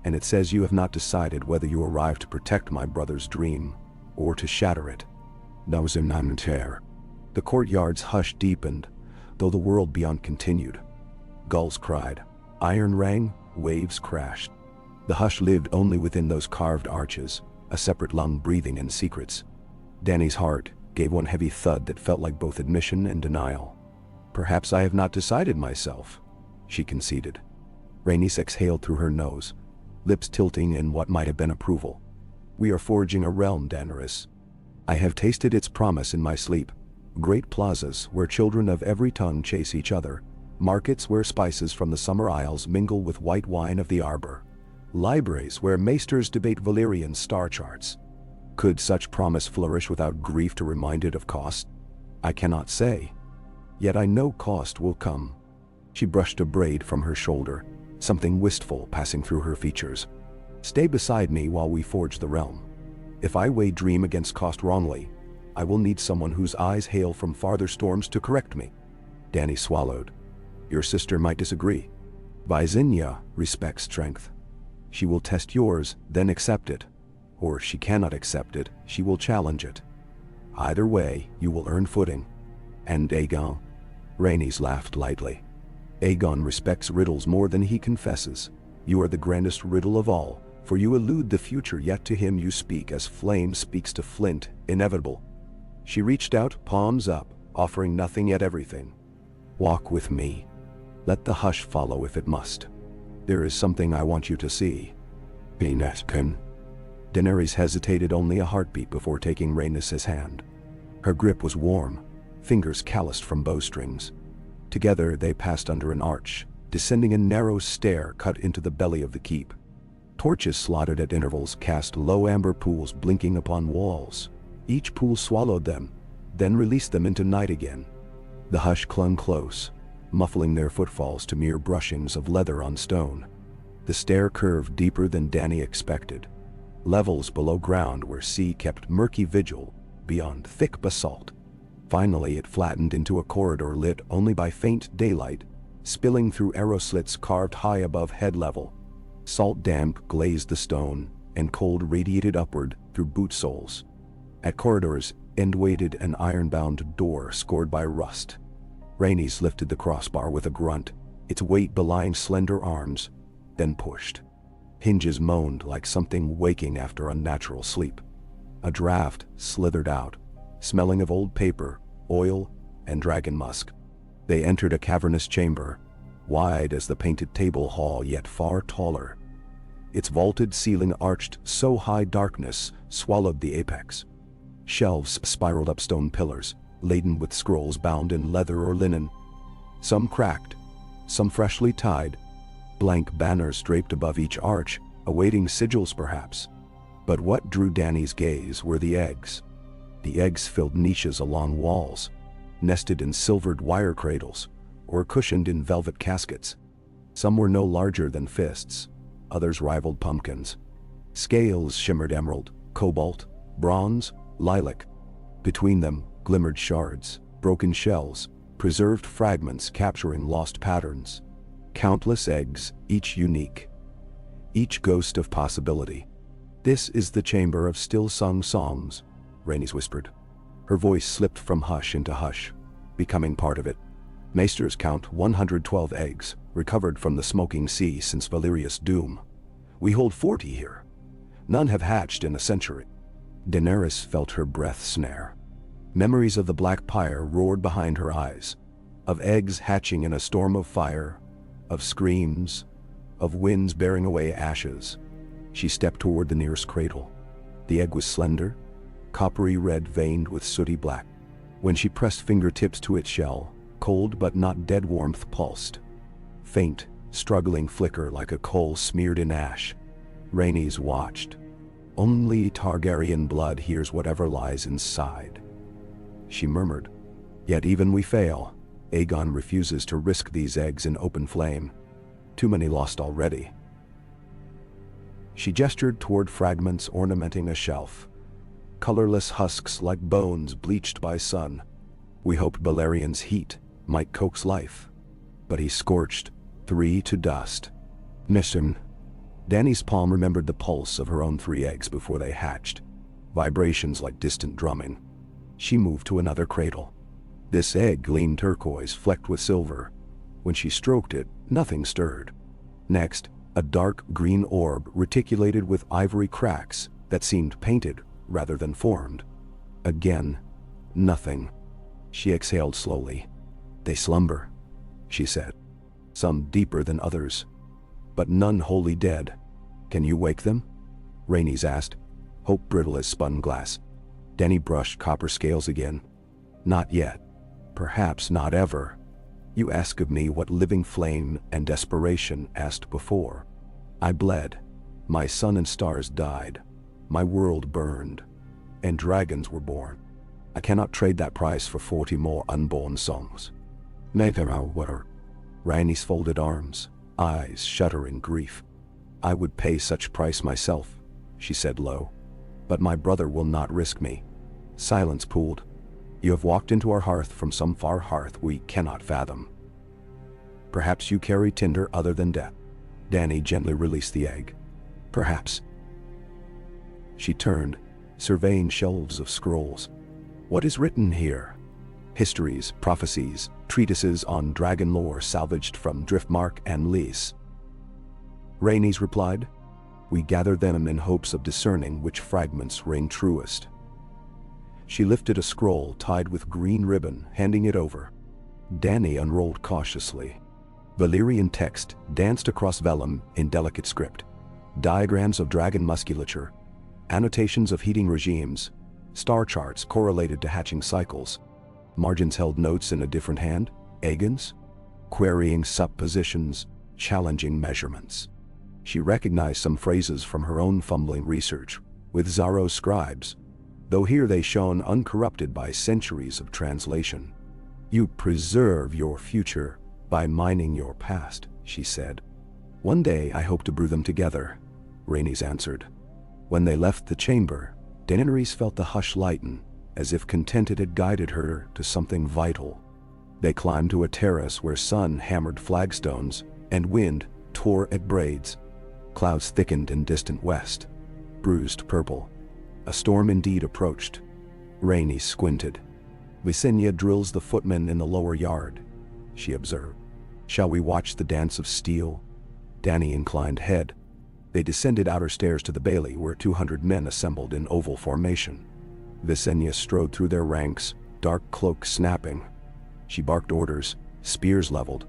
And it says you have not decided whether you arrived to protect my brother's dream, or to shatter it." The courtyard's hush deepened, though the world beyond continued. Gulls cried, iron rang, waves crashed. The hush lived only within those carved arches, a separate lung breathing in secrets. Dany's heart gave one heavy thud that felt like both admission and denial. "Perhaps I have not decided myself," she conceded. Rhaenys exhaled through her nose, lips tilting in what might have been approval. "We are forging a realm, Daenerys. I have tasted its promise in my sleep. Great plazas where children of every tongue chase each other, markets where spices from the summer isles mingle with white wine of the arbor, libraries where maesters debate Valyrian star charts. Could such promise flourish without grief to remind it of cost? I cannot say. Yet I know cost will come." She brushed a braid from her shoulder, something wistful passing through her features. "Stay beside me while we forge the realm. If I weigh dream against cost wrongly, I will need someone whose eyes hail from farther storms to correct me." Dany swallowed. "Your sister might disagree. Visenya respects strength. She will test yours, then accept it. Or if she cannot accept it, she will challenge it. Either way, you will earn footing. And Aegon?" Rhaenys laughed lightly. "Aegon respects riddles more than he confesses. You are the grandest riddle of all, for you elude the future, yet to him you speak as flame speaks to flint, inevitable." She reached out, palms up, offering nothing yet everything. "Walk with me. Let the hush follow if it must." There is something I want you to see. Peneskin. Daenerys hesitated only a heartbeat before taking Rhaenys' hand. Her grip was warm, fingers calloused from bowstrings. Together they passed under an arch, descending a narrow stair cut into the belly of the keep. Torches slotted at intervals cast low amber pools blinking upon walls. Each pool swallowed them, then released them into night again. The hush clung close, muffling their footfalls to mere brushings of leather on stone. The stair curved deeper than Dany expected. Levels below ground where sea kept murky vigil beyond thick basalt. Finally it flattened into a corridor lit only by faint daylight, spilling through arrow slits carved high above head level. Salt damp glazed the stone, and cold radiated upward through boot soles. At corridor's end waited an iron-bound door scored by rust. Rhaenys lifted the crossbar with a grunt, its weight belying slender arms, then pushed. Hinges moaned like something waking after unnatural sleep. A draft slithered out, smelling of old paper, oil, and dragon musk. They entered a cavernous chamber, wide as the painted table hall yet far taller. Its vaulted ceiling arched so high darkness swallowed the apex. Shelves spiraled up stone pillars, laden with scrolls bound in leather or linen. Some cracked, some freshly tied, blank banners draped above each arch, awaiting sigils perhaps. But what drew Dany's gaze were the eggs. The eggs filled niches along walls, nested in silvered wire cradles, or cushioned in velvet caskets. Some were no larger than fists, others rivaled pumpkins. Scales shimmered emerald, cobalt, bronze, lilac. Between them glimmered shards, broken shells, preserved fragments capturing lost patterns. Countless eggs, each unique. Each ghost of possibility. "This is the chamber of still-sung songs," Rhaenys whispered. Her voice slipped from hush into hush, becoming part of it. Maesters count 112 eggs, recovered from the smoking sea since Valyria's doom. We hold 40 here. None have hatched in a century. Daenerys felt her breath snare. Memories of the black pyre roared behind her eyes, of eggs hatching in a storm of fire, of screams, of winds bearing away ashes. She stepped toward the nearest cradle. The egg was slender, coppery red veined with sooty black. When she pressed fingertips to its shell, cold but not dead warmth pulsed. Faint, struggling flicker like a coal smeared in ash. Rhaenys watched. Only Targaryen blood hears whatever lies inside. She murmured, "Yet even we fail. Aegon refuses to risk these eggs in open flame. Too many lost already." She gestured toward fragments ornamenting a shelf. Colorless husks like bones bleached by sun. We hoped Balerian's heat might coax life, but he scorched 3 to dust. Nissim. Dany's palm remembered the pulse of her own 3 eggs before they hatched, vibrations like distant drumming. She moved to another cradle. This egg gleamed turquoise, flecked with silver. When she stroked it, nothing stirred. Next, a dark green orb reticulated with ivory cracks that seemed painted rather than formed. Again, nothing. She exhaled slowly. "They slumber," she said. "Some deeper than others, but none wholly dead. Can you wake them?" Rhaenys asked, hope brittle as spun glass. Dany brushed copper scales again. "Not yet. Perhaps not ever. You ask of me what living flame and desperation asked before. I bled. My sun and stars died. My world burned. And dragons were born. I cannot trade that price for 40 more unborn songs." Rhaenys folded arms, eyes shuddering grief. "I would pay such price myself," she said low. "But my brother will not risk me." Silence pooled. "You have walked into our hearth from some far hearth we cannot fathom. Perhaps you carry tinder other than death." Dany gently released the egg. "Perhaps." She turned, surveying shelves of scrolls. "What is written here?" "Histories, prophecies, treatises on dragon lore salvaged from Driftmark and Lys," Rhaenys replied. "We gather them in hopes of discerning which fragments ring truest." She lifted a scroll tied with green ribbon, handing it over. Dany unrolled cautiously. Valyrian text danced across vellum in delicate script. Diagrams of dragon musculature, annotations of heating regimes, star charts correlated to hatching cycles. Margins held notes in a different hand, Aegon's, querying suppositions, challenging measurements. She recognized some phrases from her own fumbling research with Xaro's scribes, though here they shone uncorrupted by centuries of translation. "You preserve your future by mining your past," she said. "One day I hope to brew them together," Rhaenys answered. When they left the chamber, Daenerys felt the hush lighten, as if content it had guided her to something vital. They climbed to a terrace where sun hammered flagstones and wind tore at braids. Clouds thickened in distant west, bruised purple. A storm indeed approached. Rhaenys squinted. "Visenya drills the footmen in the lower yard," she observed. "Shall we watch the dance of steel?" Dany inclined head. They descended outer stairs to the bailey where 200 men assembled in oval formation. Visenya strode through their ranks, dark cloak snapping. She barked orders, spears leveled,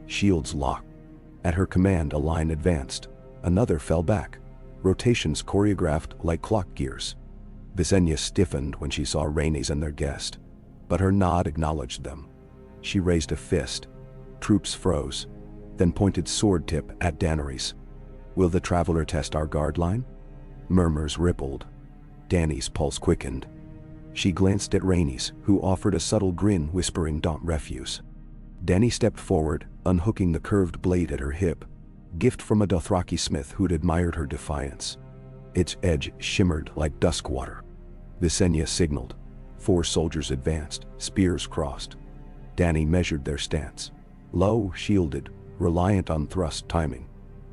shields locked. At her command a line advanced, another fell back, rotations choreographed like clock gears. Visenya stiffened when she saw Rhaenys and their guest, but her nod acknowledged them. She raised a fist. Troops froze, then pointed sword tip at Daenerys. "Will the traveler test our guard line?" Murmurs rippled. Dany's pulse quickened. She glanced at Rhaenys, who offered a subtle grin whispering daunt refuse. Dany stepped forward, unhooking the curved blade at her hip, gift from a Dothraki smith who'd admired her defiance. Its edge shimmered like dusk water. Visenya signaled. 4 soldiers advanced, spears crossed. Dany measured their stance. Low, shielded, reliant on thrust timing.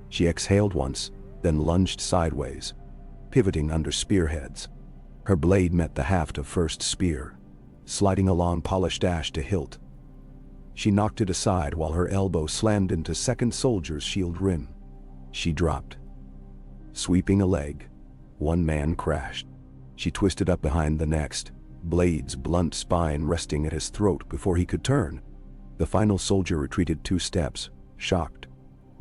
She exhaled once, then lunged sideways, pivoting under spearheads. Her blade met the haft of first spear, sliding along polished ash to hilt. She knocked it aside while her elbow slammed into second soldier's shield rim. She dropped. Sweeping a leg, one man crashed. She twisted up behind the next, blade's blunt spine resting at his throat before he could turn. The final soldier retreated 2 steps, shocked.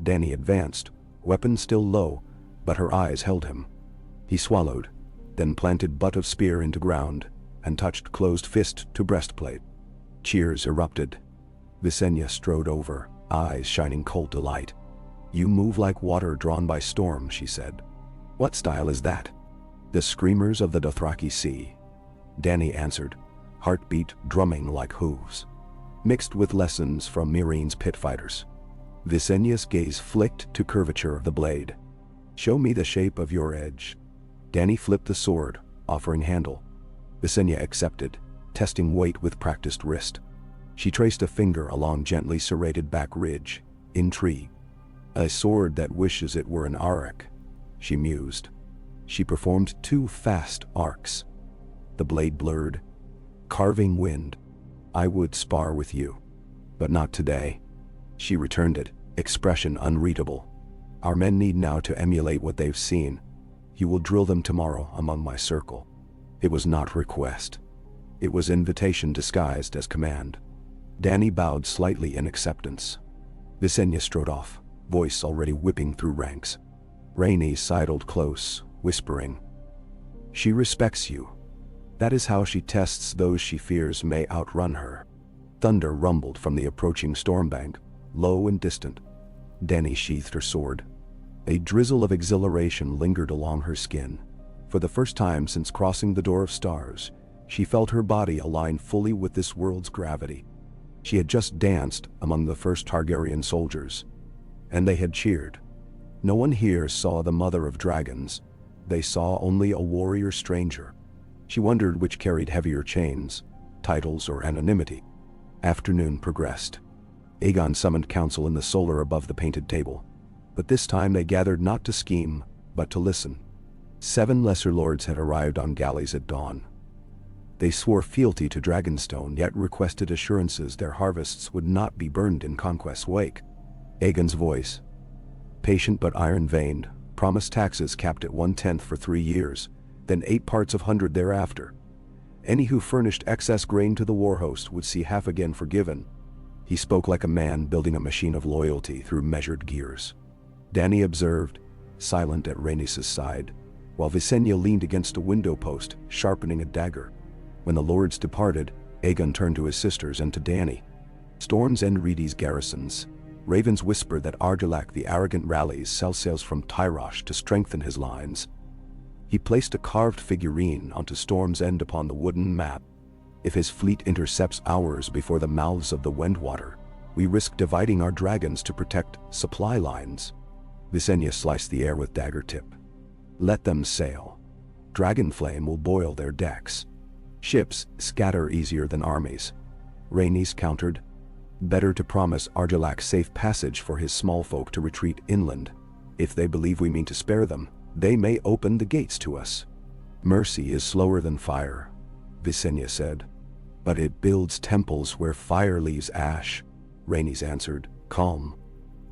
Dany advanced, weapon still low, but her eyes held him. He swallowed, then planted butt of spear into ground, and touched closed fist to breastplate. Cheers erupted. Visenya strode over, eyes shining cold delight. "You move like water drawn by storm," she said. "What style is that?" "The screamers of the Dothraki Sea," Dany answered, heartbeat drumming like hooves, mixed with lessons from Meereen's pit fighters. Visenya's gaze flicked to curvature of the blade. "Show me the shape of your edge." Dany flipped the sword, offering handle. Visenya accepted, testing weight with practiced wrist. She traced a finger along gently serrated back ridge, intrigue. "A sword that wishes it were an auric," she mused. She performed 2 fast arcs. The blade blurred, carving wind. "I would spar with you, but not today." She returned it, expression unreadable. "Our men need now to emulate what they've seen. You will drill them tomorrow among my circle." It was not request. It was invitation disguised as command. Dany bowed slightly in acceptance. Visenya strode off, voice already whipping through ranks. Rhaenys sidled close, whispering, "She respects you. That is how she tests those she fears may outrun her." Thunder rumbled from the approaching stormbank, low and distant. Dany sheathed her sword. A drizzle of exhilaration lingered along her skin. For the first time since crossing the Door of Stars, she felt her body align fully with this world's gravity. She had just danced among the first Targaryen soldiers, and they had cheered. No one here saw the mother of dragons. They saw only a warrior stranger. She wondered which carried heavier chains, titles or anonymity. Afternoon progressed. Aegon summoned council in the solar above the painted table. But this time they gathered not to scheme, but to listen. 7 lesser lords had arrived on galleys at dawn. They swore fealty to Dragonstone, yet requested assurances their harvests would not be burned in Conquest's wake. Aegon's voice, patient but iron-veined, promised taxes capped at 1/10 for 3 years, then 8 parts of 100 thereafter. Any who furnished excess grain to the war host would see half again forgiven. He spoke like a man building a machine of loyalty through measured gears. Dany observed, silent at Rhaenys' side, while Visenya leaned against a window post, sharpening a dagger. When the lords departed, Aegon turned to his sisters and to Dany. Storms end Reedy's garrisons. Ravens whisper that Argilac the arrogant rallies sell sails from Tyrosh to strengthen his lines. He placed a carved figurine onto Storm's End upon the wooden map. If his fleet intercepts ours before the mouths of the Wendwater, we risk dividing our dragons to protect supply lines. Visenya sliced the air with dagger tip. Let them sail. Dragonflame will boil their decks. Ships scatter easier than armies. Rhaenys countered. Better to promise Argilac safe passage for his small folk to retreat inland. If they believe we mean to spare them, they may open the gates to us. Mercy is slower than fire, Visenya said. But it builds temples where fire leaves ash, Rhaenys answered, calm.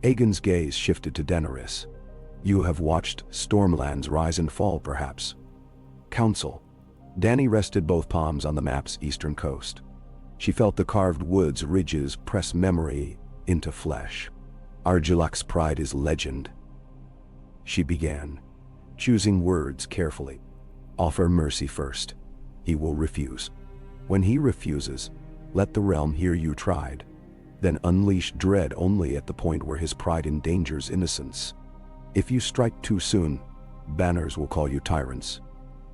Aegon's gaze shifted to Daenerys. You have watched Stormlands rise and fall, perhaps. Council. Dany rested both palms on the map's eastern coast. She felt the carved wood's ridges press memory into flesh. Argilac's pride is legend. She began, choosing words carefully. Offer mercy first. He will refuse. When he refuses, let the realm hear you tried. Then unleash dread only at the point where his pride endangers innocence. If you strike too soon, banners will call you tyrants.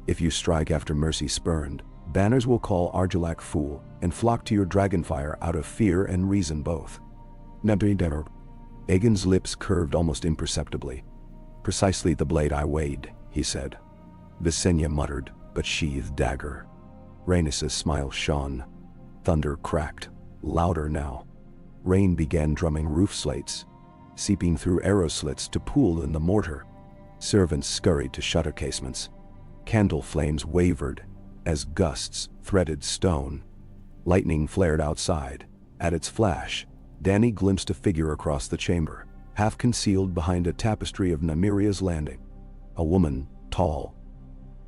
If you strike after mercy spurned, banners will call Argilac fool and flock to your dragonfire out of fear and reason both. Aegon's lips curved almost imperceptibly. Precisely the blade I weighed, he said. Visenya muttered, but sheathed dagger. Rhaenys' smile shone. Thunder cracked, louder now. Rain began drumming roof slates, seeping through arrow slits to pool in the mortar. Servants scurried to shutter casements. Candle flames wavered as gusts threaded stone. Lightning flared outside. At its flash, Dany glimpsed a figure across the chamber, half concealed behind a tapestry of Nymeria's landing. A woman, tall,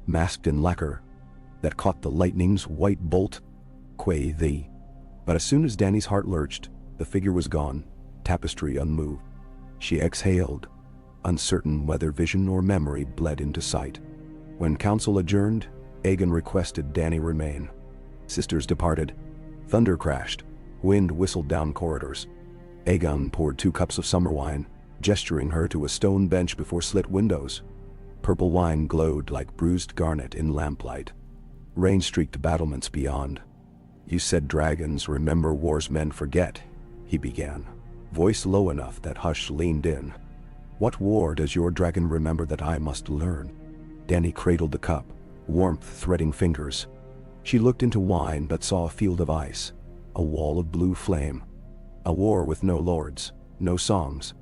masked in lacquer, that caught the lightning's white bolt. Quaithe. But as soon as Dany's heart lurched, the figure was gone, tapestry unmoved. She exhaled, uncertain whether vision or memory bled into sight. When council adjourned, Aegon requested Dany remain. Sisters departed. Thunder crashed. Wind whistled down corridors. Aegon poured 2 cups of summer wine, gesturing her to a stone bench before slit windows. Purple wine glowed like bruised garnet in lamplight. Rain streaked battlements beyond. You said dragons remember wars men forget, he began, voice low enough that Hush leaned in. What war does your dragon remember that I must learn? Dany cradled the cup, warmth threading fingers. She looked into wine but saw a field of ice, a wall of blue flame. A war with no lords, no songs,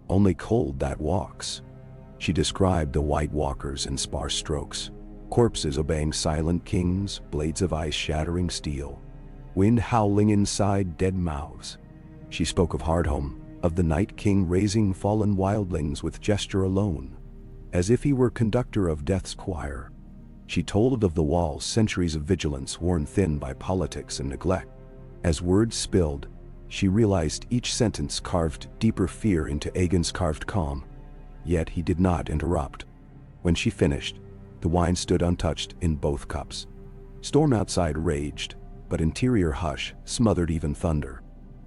only cold that walks. She described the white walkers in sparse strokes, corpses obeying silent kings, blades of ice shattering steel, wind howling inside dead mouths. She spoke of Hardhome, of the Night King raising fallen wildlings with gesture alone, as if he were conductor of death's choir. She told of the wall's centuries of vigilance worn thin by politics and neglect. As words spilled, she realized each sentence carved deeper fear into Aegon's carved calm. Yet he did not interrupt. When she finished, the wine stood untouched in both cups. Storm outside raged, but interior hush smothered even thunder.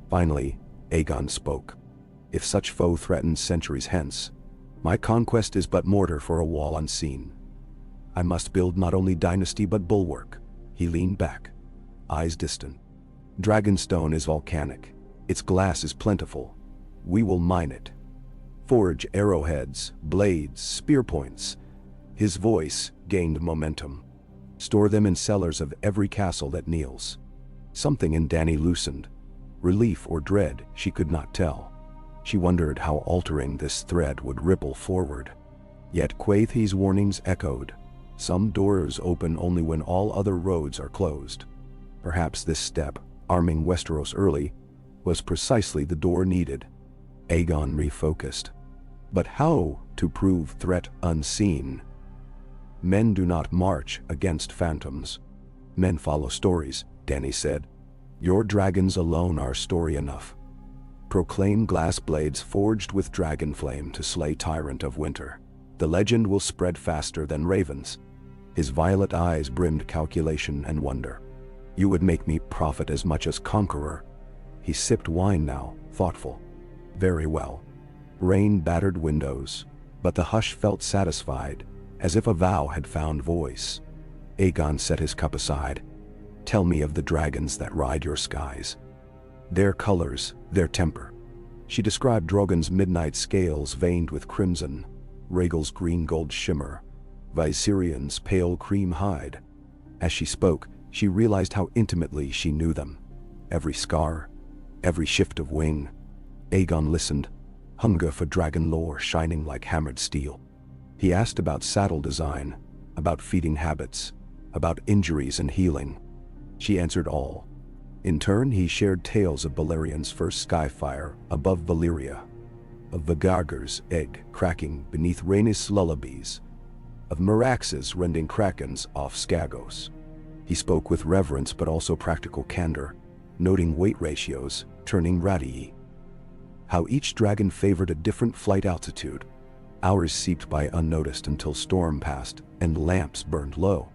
Finally, Aegon spoke. If such foe threatens centuries hence, my conquest is but mortar for a wall unseen. I must build not only dynasty but bulwark. He leaned back, eyes distant. Dragonstone is volcanic. Its glass is plentiful. We will mine it. Forge arrowheads, blades, spear points. His voice gained momentum. Store them in cellars of every castle that kneels. Something in Dany loosened. Relief or dread, she could not tell. She wondered how altering this thread would ripple forward. Yet Quaithe's warnings echoed. Some doors open only when all other roads are closed. Perhaps this step, arming Westeros early, was precisely the door needed. Aegon refocused. But how to prove threat unseen? Men do not march against phantoms. Men follow stories, Dany said. Your dragons alone are story enough. Proclaim glass blades forged with dragon flame to slay tyrant of winter. The legend will spread faster than ravens. His violet eyes brimmed calculation and wonder. You would make me profit as much as conqueror. He sipped wine now, thoughtful. Very well. Rain battered windows, but the hush felt satisfied, as if a vow had found voice. Aegon set his cup aside. Tell me of the dragons that ride your skies. Their colors, their temper. She described Drogon's midnight scales veined with crimson, Rhaegal's green-gold shimmer, Viserion's pale cream hide. As she spoke, she realized how intimately she knew them. Every scar, every shift of wing. Aegon listened, hunger for dragon lore shining like hammered steel. He asked about saddle design, about feeding habits, about injuries and healing. She answered all. In turn, he shared tales of Balerion's first skyfire above Valyria, of Vhagar's egg cracking beneath Rhaenys' lullabies, of Merax's rending krakens off Skagos. He spoke with reverence but also practical candor, noting weight ratios, turning radii. How each dragon favored a different flight altitude. Hours seeped by unnoticed until storm passed and lamps burned low.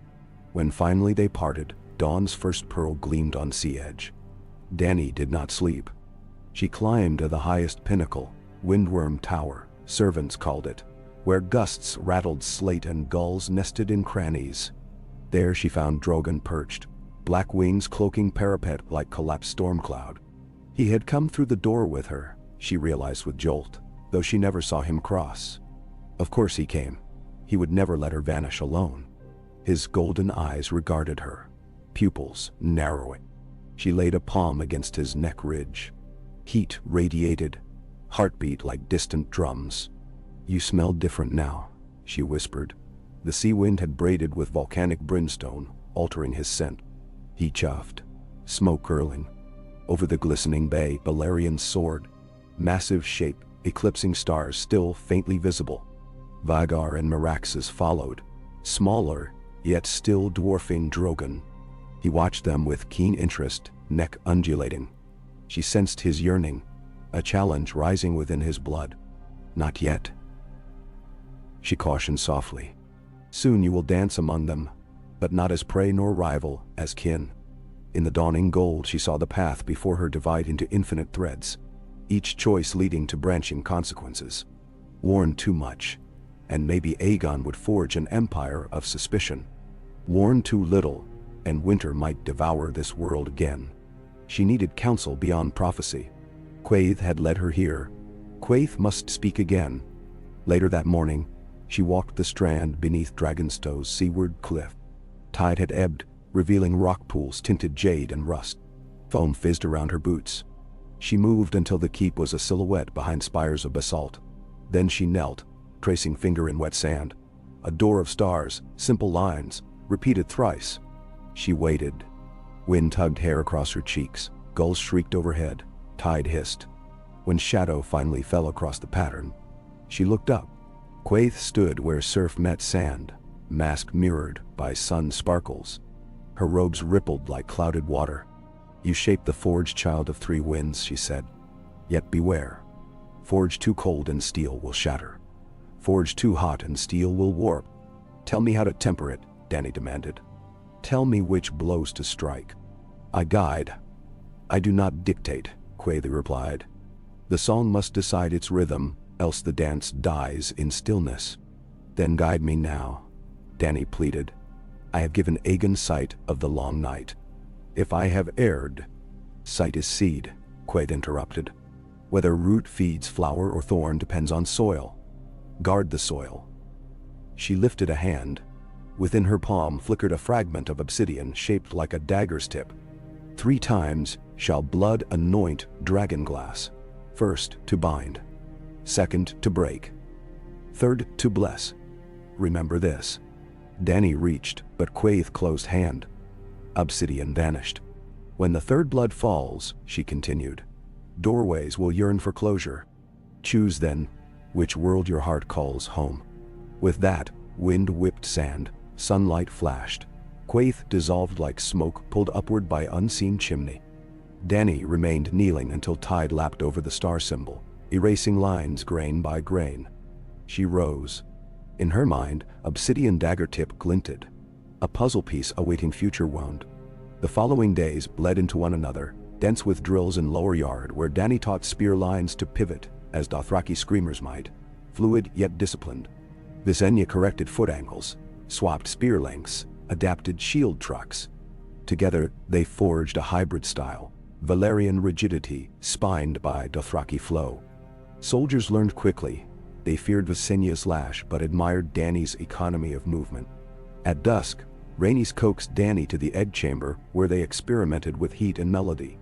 When finally they parted, dawn's first pearl gleamed on sea edge. Dany did not sleep. She climbed to the highest pinnacle, Windworm Tower, servants called it, where gusts rattled slate and gulls nested in crannies. There she found Drogon perched, black wings cloaking parapet like collapsed storm cloud. He had come through the door with her, she realized with jolt, though she never saw him cross. Of course he came. He would never let her vanish alone. His golden eyes regarded her, pupils narrowing. She laid a palm against his neck ridge. Heat radiated, heartbeat like distant drums. You smell different now, she whispered. The sea wind had braided with volcanic brimstone, altering his scent. He chuffed, smoke curling. Over the glistening bay, Balerion's sword, massive shape, eclipsing stars still faintly visible. Vhagar and Merax's followed, smaller, yet still dwarfing Drogon. He watched them with keen interest, neck undulating. She sensed his yearning, a challenge rising within his blood. Not yet, she cautioned softly. Soon you will dance among them, but not as prey nor rival, as kin. In the dawning gold she saw the path before her divide into infinite threads, each choice leading to branching consequences. Warned too much, and maybe Aegon would forge an empire of suspicion. Warned too little, and winter might devour this world again. She needed counsel beyond prophecy. Quaithe had led her here. Quaithe must speak again. Later that morning, she walked the strand beneath Dragonstow's seaward cliff. Tide had ebbed, revealing rock pools tinted jade and rust. Foam fizzed around her boots. She moved until the keep was a silhouette behind spires of basalt. Then she knelt, tracing finger in wet sand. A door of stars, simple lines, repeated thrice. She waited. Wind tugged hair across her cheeks, gulls shrieked overhead, tide hissed. When shadow finally fell across the pattern, she looked up. Quaithe stood where surf met sand, mask mirrored by sun sparkles. Her robes rippled like clouded water. You shaped the forged child of three winds, she said. Yet beware. Forge too cold and steel will shatter. Forge too hot and steel will warp. Tell me how to temper it, Dany demanded. Tell me which blows to strike. I guide. I do not dictate, Quaithe replied. The song must decide its rhythm, else the dance dies in stillness. Then guide me now, Dany pleaded. I have given Aegon sight of the long night. If I have erred, sight is seed, Quaithe interrupted. Whether root feeds flower or thorn depends on soil. Guard the soil. She lifted a hand. Within her palm flickered a fragment of obsidian shaped like a dagger's tip. 3 times shall blood anoint dragonglass. First, to bind. Second, to break. Third, to bless. Remember this. Dany reached, but Quaithe closed hand. Obsidian vanished. When the third blood falls, she continued, doorways will yearn for closure. Choose then, which world your heart calls home. With that, wind whipped sand, sunlight flashed. Quaithe dissolved like smoke pulled upward by unseen chimney. Dany remained kneeling until tide lapped over the star symbol, erasing lines grain by grain. She rose. In her mind, obsidian dagger tip glinted, a puzzle piece awaiting future wound. The following days bled into one another, dense with drills in lower yard where Dany taught spear lines to pivot, as Dothraki screamers might, fluid yet disciplined. Visenya corrected foot angles, swapped spear lengths, adapted shield trucks. Together, they forged a hybrid style, Valyrian rigidity spined by Dothraki flow. Soldiers learned quickly. They feared Visenya's lash but admired Dany's economy of movement. At dusk, Rhaenys coaxed Dany to the egg chamber where they experimented with heat and melody,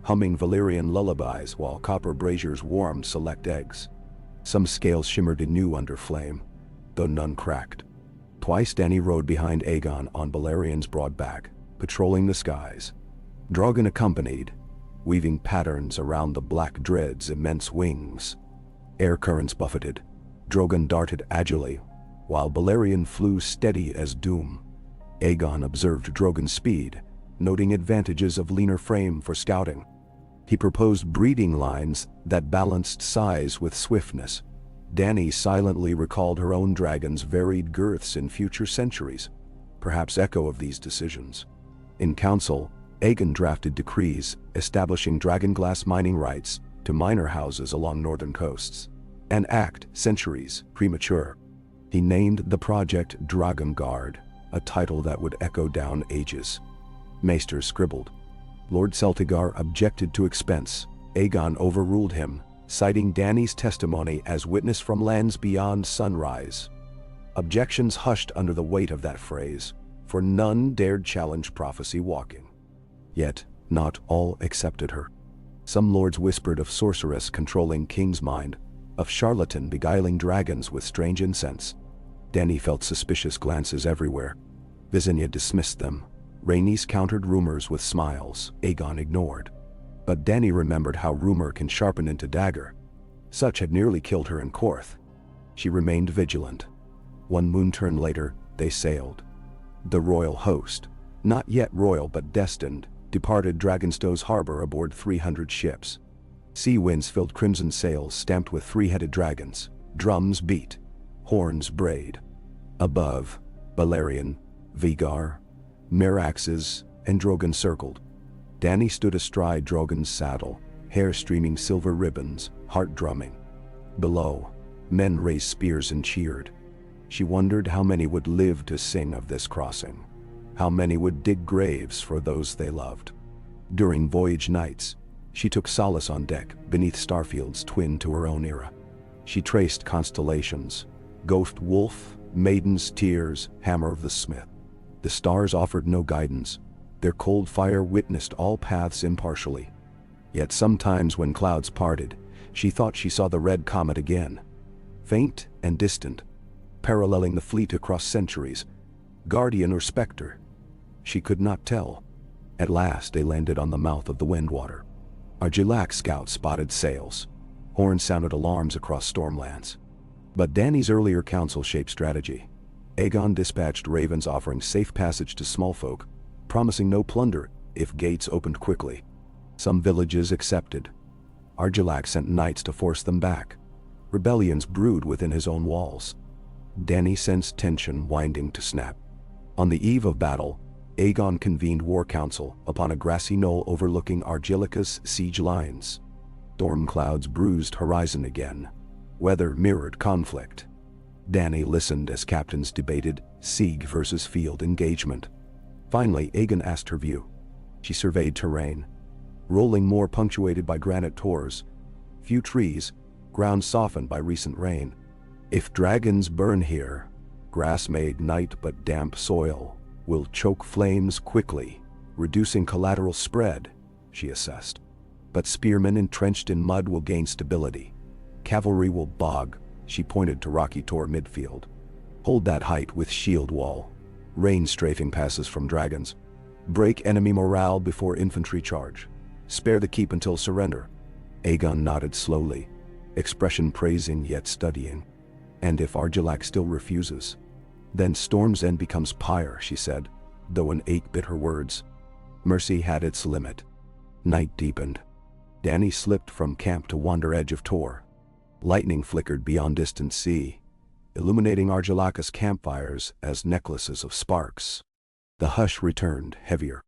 humming Valyrian lullabies while copper braziers warmed select eggs. Some scales shimmered anew under flame, though none cracked. Twice Dany rode behind Aegon on Balerion's broad back, patrolling the skies. Drogon accompanied, weaving patterns around the black dread's immense wings. Air currents buffeted. Drogon darted agilely, while Balerion flew steady as doom. Aegon observed Drogon's speed, noting advantages of leaner frame for scouting. He proposed breeding lines that balanced size with swiftness. Dany silently recalled her own dragon's varied girths in future centuries, perhaps echo of these decisions. In council, Aegon drafted decrees establishing dragonglass mining rights to miner houses along northern coasts, an act centuries premature. He named the project Drakengard, a title that would echo down ages. Maesters scribbled. Lord Celtigar objected to expense. Aegon overruled him, citing Dany's testimony as witness from lands beyond sunrise. Objections hushed under the weight of that phrase, for none dared challenge prophecy walking. Yet, not all accepted her. Some lords whispered of sorceress controlling king's mind, of charlatan beguiling dragons with strange incense. Dany felt suspicious glances everywhere. Visenya dismissed them. Rhaenys countered rumors with smiles Aegon ignored. But Dany remembered how rumor can sharpen into dagger. Such had nearly killed her in Quaithe. She remained vigilant. One moon turn later, they sailed. The royal host, not yet royal but destined, departed Dragonstow's harbor aboard 300 ships. Sea winds filled crimson sails stamped with three-headed dragons. Drums beat, horns brayed. Above, Balerion, Vhagar, Meraxes, and Drogon circled. Dany stood astride Drogon's saddle, hair streaming silver ribbons, heart drumming. Below, men raised spears and cheered. She wondered how many would live to sing of this crossing. How many would dig graves for those they loved. During voyage nights, she took solace on deck beneath starfields twin to her own era. She traced constellations, Ghost Wolf, Maiden's Tears, Hammer of the Smith. The stars offered no guidance. Their cold fire witnessed all paths impartially. Yet sometimes when clouds parted, she thought she saw the red comet again. Faint and distant, paralleling the fleet across centuries, guardian or specter. She could not tell. At last they landed on the mouth of the Windwater. Argilac scouts spotted sails. Horns sounded alarms across stormlands. But Dany's earlier council shaped strategy. Aegon dispatched ravens offering safe passage to small folk, promising no plunder if gates opened quickly. Some villages accepted. Argilac sent knights to force them back. Rebellions brewed within his own walls. Dany sensed tension winding to snap. On the eve of battle, Aegon convened war council upon a grassy knoll overlooking Argilica's siege lines. Storm clouds bruised horizon again. Weather mirrored conflict. Dany listened as captains debated siege versus field engagement. Finally, Aegon asked her view. She surveyed terrain. Rolling moor punctuated by granite tors. Few trees, ground softened by recent rain. If dragons burn here, grass may ignite but damp soil will choke flames quickly, reducing collateral spread, she assessed. But spearmen entrenched in mud will gain stability. Cavalry will bog, she pointed to rocky Tor midfield. Hold that height with shield wall. Rain strafing passes from dragons. Break enemy morale before infantry charge. Spare the keep until surrender. Aegon nodded slowly, expression praising yet studying. And if Argilac still refuses? Then Storm's End becomes pyre, she said, though an ache bit her words. Mercy had its limit. Night deepened. Dany slipped from camp to wander edge of Tor. Lightning flickered beyond distant sea, illuminating Argilaca's campfires as necklaces of sparks. The hush returned, heavier.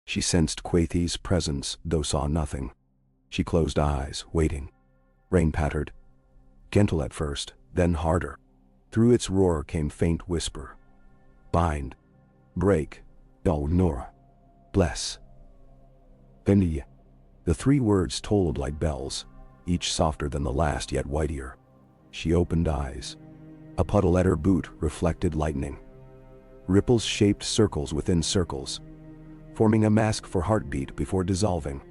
She sensed Quaithe's presence, though saw nothing. She closed eyes, waiting. Rain pattered, gentle at first, then harder. Through its roar came faint whisper. Bind. Break. O Nora. Bless. Fendi. The 3 words tolled like bells, each softer than the last yet whitier. She opened eyes. A puddle at her boot reflected lightning. Ripples shaped circles within circles, forming a mask for heartbeat before dissolving.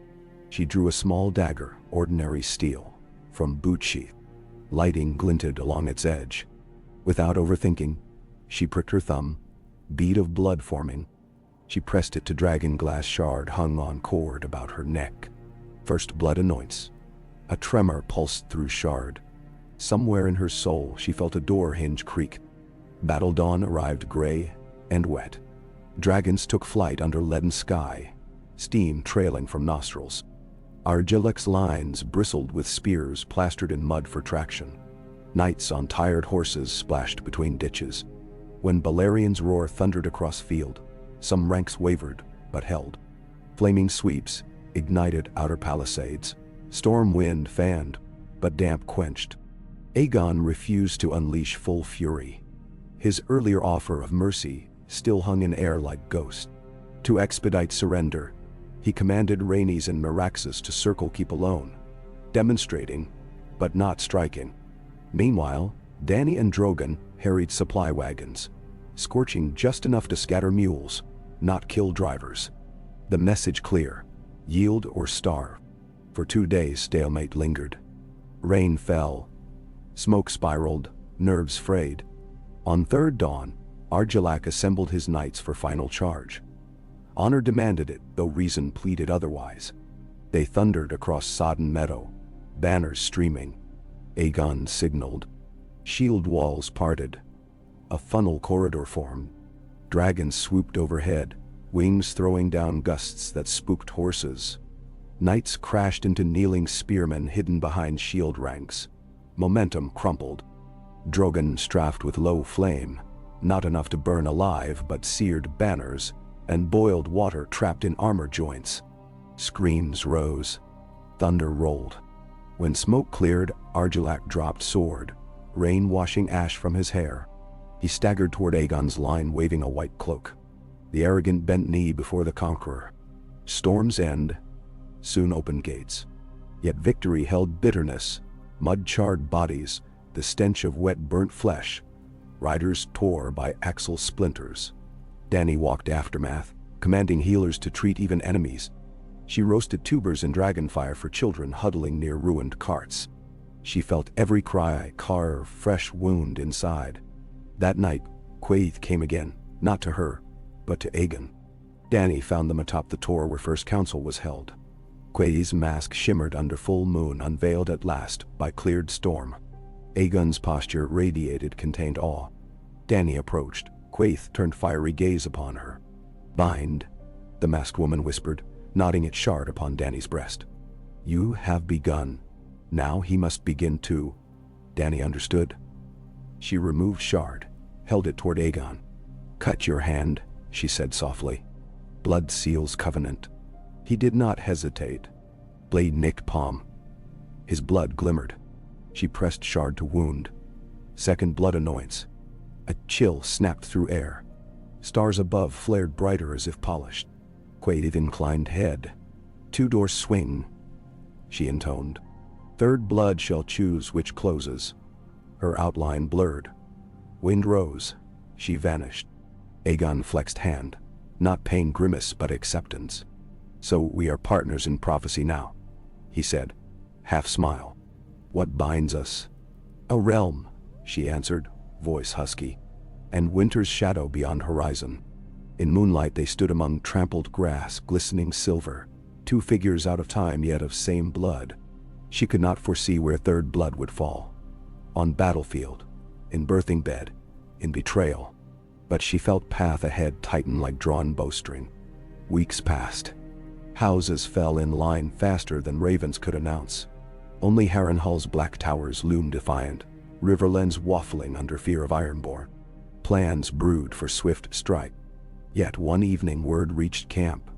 She drew a small dagger, ordinary steel, from boot sheath. Lighting glinted along its edge. Without overthinking, she pricked her thumb, bead of blood forming. She pressed it to dragon glass shard hung on cord about her neck. First blood anoints. A tremor pulsed through shard. Somewhere in her soul she felt a door hinge creak. Battle dawn arrived gray and wet. Dragons took flight under leaden sky, steam trailing from nostrils. Argilaca's lines bristled with spears plastered in mud for traction. Knights on tired horses splashed between ditches. When Balerian's roar thundered across field, some ranks wavered, but held. Flaming sweeps ignited outer palisades. Storm wind fanned, but damp quenched. Aegon refused to unleash full fury. His earlier offer of mercy still hung in air like ghost. To expedite surrender, he commanded Rhaenys and Meraxes to circle keep alone, demonstrating, but not striking. Meanwhile, Dany and Drogon harried supply wagons, scorching just enough to scatter mules, not kill drivers. The message clear: yield or starve. For 2 days stalemate lingered. Rain fell. Smoke spiraled, nerves frayed. On third dawn, Argilac assembled his knights for final charge. Honor demanded it, though reason pleaded otherwise. They thundered across sodden meadow, banners streaming. Aegon signaled. Shield walls parted. A funnel corridor formed. Dragons swooped overhead, wings throwing down gusts that spooked horses. Knights crashed into kneeling spearmen hidden behind shield ranks. Momentum crumpled. Drogon strafed with low flame, not enough to burn alive but seared banners, and boiled water trapped in armor joints. Screams rose. Thunder rolled. When smoke cleared, Argilac dropped sword, rain washing ash from his hair. He staggered toward Aegon's line waving a white cloak. The arrogant bent knee before the conqueror. Storm's end soon opened gates. Yet victory held bitterness, mud-charred bodies, the stench of wet burnt flesh. Riders tore by axle splinters. Dany walked aftermath, commanding healers to treat even enemies. She roasted tubers in dragonfire for children huddling near ruined carts. She felt every cry carve fresh wound inside. That night, Quaithe came again, not to her, but to Aegon. Dany found them atop the tor where First Council was held. Quaithe's mask shimmered under full moon, unveiled at last by cleared storm. Aegon's posture radiated contained awe. Dany approached. Quaithe turned fiery gaze upon her. "Bind," the masked woman whispered, nodding its shard upon Dany's breast. "You have begun. Now he must begin too." Dany understood. She removed shard, held it toward Aegon. "Cut your hand," she said softly. "Blood seals covenant." He did not hesitate. Blade nicked palm. His blood glimmered. She pressed shard to wound. Second blood anoints. A chill snapped through air. Stars above flared brighter as if polished. Quaithe inclined head. "Two doors swing," she intoned. "Third blood shall choose which closes." Her outline blurred. Wind rose. She vanished. Aegon flexed hand. Not pain grimace, but acceptance. "So we are partners in prophecy now," he said, half smile. "What binds us?" "A realm," she answered, voice husky, "and winter's shadow beyond horizon." In moonlight they stood among trampled grass, glistening silver, 2 figures out of time yet of same blood. She could not foresee where third blood would fall. On battlefield, in birthing bed, in betrayal. But she felt path ahead tighten like drawn bowstring. Weeks passed. Houses fell in line faster than ravens could announce. Only Harrenhal's black towers loomed defiant, riverlands waffling under fear of Ironborn. Plans brewed for swift strike. Yet one evening word reached camp.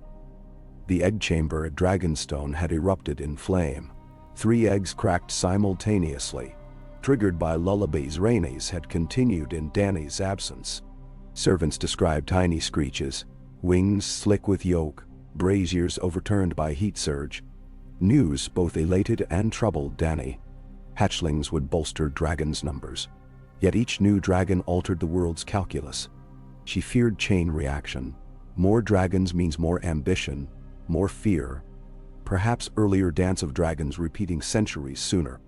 The egg chamber at Dragonstone had erupted in flame. 3 eggs cracked simultaneously. Triggered by lullabies, Rhaenys had continued in Dany's absence. Servants described tiny screeches, wings slick with yolk, braziers overturned by heat surge. News both elated and troubled Dany. Hatchlings would bolster dragons' numbers. Yet each new dragon altered the world's calculus. She feared chain reaction. More dragons means more ambition, more fear. Perhaps earlier Dance of Dragons repeating centuries sooner.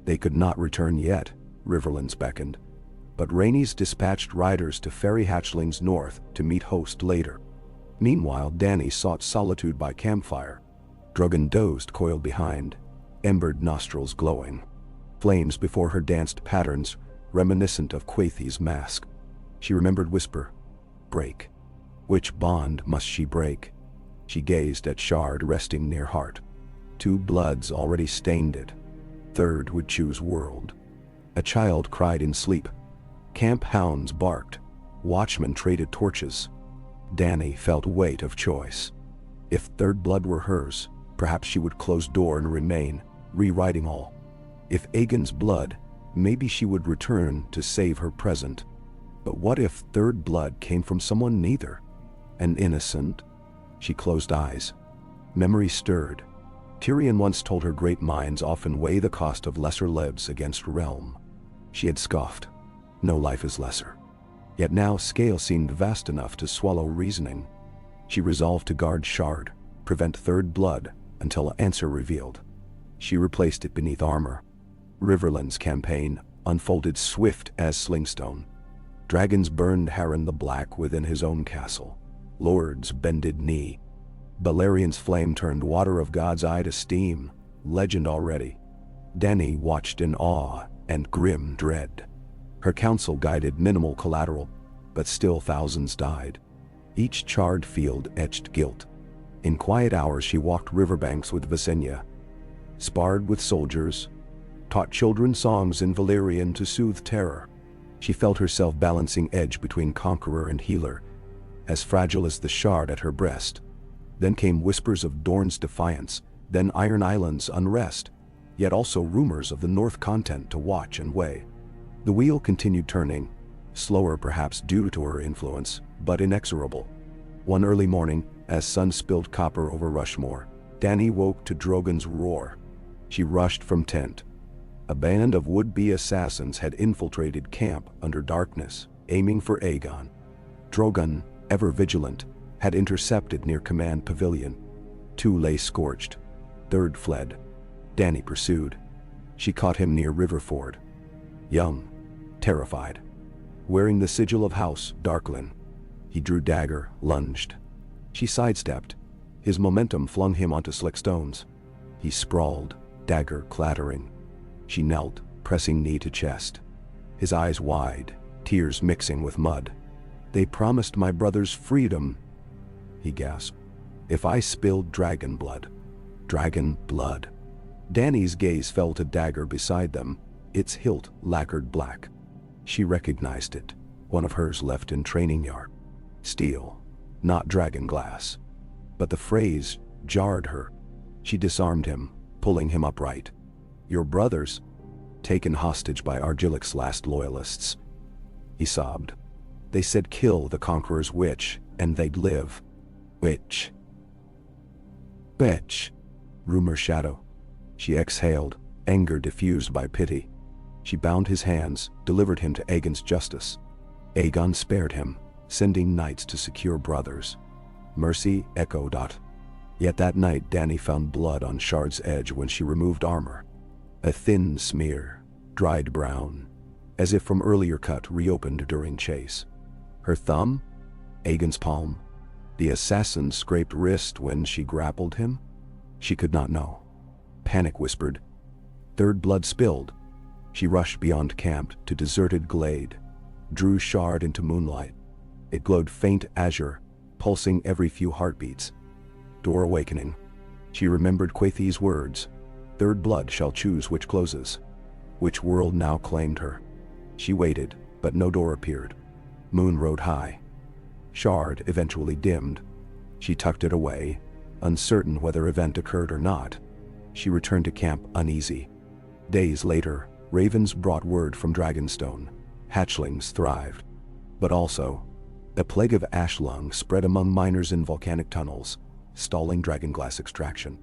They could not return yet, Riverlands beckoned. But Rhaenys dispatched riders to ferry hatchlings north to meet host later. Meanwhile, Dany sought solitude by campfire. Drogon dozed coiled behind, embered nostrils glowing. Flames before her danced patterns, reminiscent of Quaithe's mask. She remembered whisper, break. Which bond must she break? She gazed at shard resting near heart. 2 bloods already stained it. 3rd would choose world. A child cried in sleep. Camp hounds barked. Watchmen traded torches. Dany felt weight of choice. If 3rd blood were hers, perhaps she would close door and remain, rewriting all. If Aegon's blood, maybe she would return to save her present. But what if 3rd blood came from someone neither? An innocent? She closed eyes. Memory stirred. Tyrion once told her great minds often weigh the cost of lesser lives against realm. She had scoffed. No life is lesser. Yet now scale seemed vast enough to swallow reasoning. She resolved to guard shard, prevent 3rd blood, until answer revealed. She replaced it beneath armor. Riverlands campaign unfolded swift as slingstone. Dragons burned Harren the Black within his own castle. Lords bended knee. Balerian's flame turned water of God's eye to steam, legend already. Dany watched in awe and grim dread. Her counsel guided minimal collateral, but still thousands died. Each charred field etched guilt. In quiet hours she walked riverbanks with Visenya, sparred with soldiers, taught children songs in Valyrian to soothe terror. She felt herself balancing edge between conqueror and healer, as fragile as the shard at her breast. Then came whispers of Dorne's defiance, then Iron Island's unrest, yet also rumors of the North content to watch and weigh. The wheel continued turning, slower perhaps due to her influence, but inexorable. One early morning, as sun spilled copper over Rushmore, Dany woke to Drogon's roar. She rushed from tent. A band of would-be assassins had infiltrated camp under darkness, aiming for Aegon. Drogon, ever vigilant, had intercepted near command pavilion. 2 lay scorched. 3rd fled. Dany pursued. She caught him near river ford. Young, terrified, wearing the sigil of House Darklyn. He drew dagger, lunged. She sidestepped. His momentum flung him onto slick stones. He sprawled, dagger clattering. She knelt, pressing knee to chest. His eyes wide, tears mixing with mud. They promised my brother's freedom, he gasped. If I spilled dragon blood. Dragon blood. Dany's gaze fell to dagger beside them, its hilt lacquered black. She recognized it, one of hers left in training yard. Steel, not dragon glass. But the phrase jarred her. She disarmed him, pulling him upright. Your brothers, taken hostage by Argilic's last loyalists. He sobbed. They said kill the Conqueror's witch, and they'd live. Witch. Bitch. Rumor shadow. She exhaled, anger diffused by pity. She bound his hands, delivered him to Aegon's justice. Aegon spared him, sending knights to secure brothers. Mercy echoed out. Yet that night Dany found blood on Shard's edge when she removed armor. A thin smear, dried brown, as if from earlier cut reopened during chase. Her thumb? Aegon's palm. The assassin scraped wrist when she grappled him? She could not know. Panic whispered. 3rd blood spilled. She rushed beyond camp to deserted glade, drew Shard into moonlight. It glowed faint azure, pulsing every few heartbeats. door awakening. She remembered Quaithe's words, "Third blood shall choose which closes." Which world now claimed her? She waited, but no door appeared. Moon rode high. Shard eventually dimmed. She tucked it away, uncertain whether event occurred or not. She returned to camp uneasy. Days later, ravens brought word from Dragonstone. Hatchlings thrived. But also, a plague of ash lung spread among miners in volcanic tunnels, stalling dragonglass extraction.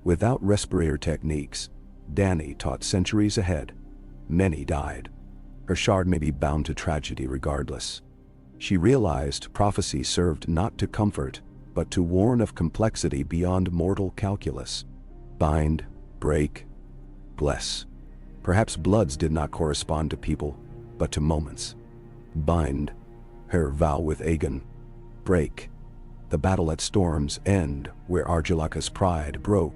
Without respirator techniques, Dany taught centuries ahead. Many died. Her shard may be bound to tragedy regardless. She realized prophecy served not to comfort, but to warn of complexity beyond mortal calculus. Bind, break, bless. Perhaps bloods did not correspond to people, but to moments. Bind, her vow with Aegon. Break, the battle at Storm's End where Argilaca's pride broke.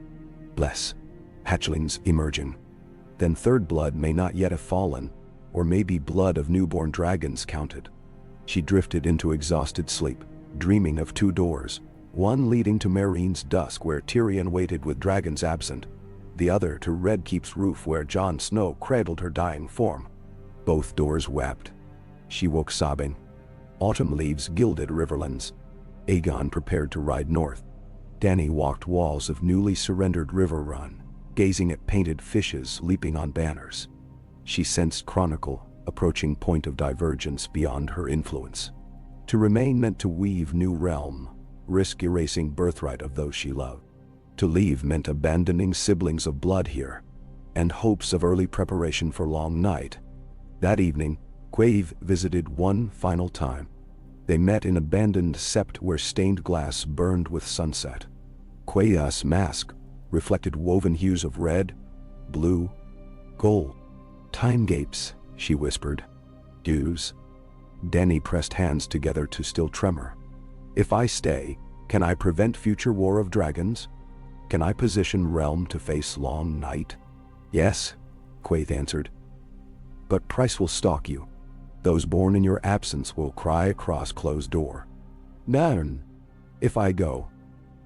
Bless, hatchlings emerging. Then third blood may not yet have fallen, or maybe blood of newborn dragons counted. She drifted into exhausted sleep, dreaming of two doors, one leading to Meereen's dusk where Tyrion waited with dragons absent, the other to Red Keep's roof where Jon Snow cradled her dying form. Both doors wept. She woke sobbing. Autumn leaves gilded riverlands. Aegon prepared to ride north. Dany walked walls of newly surrendered river run, gazing at painted fishes leaping on banners. She sensed Chronicle approaching point of divergence beyond her influence. To remain meant to weave new realm, risk erasing birthright of those she loved. To leave meant abandoning siblings of blood here, and hopes of early preparation for long night. That evening, Quaithe visited one final time. They met in abandoned sept where stained glass burned with sunset. Quaithe's mask reflected woven hues of red, blue, gold. "Time gapes," she whispered. "Dues." Dany pressed hands together to still tremor. "If I stay, can I prevent future war of dragons? Can I position realm to face long night?" "Yes," Quaithe answered. "But price will stalk you. Those born in your absence will cry across closed door. Narn. If I go,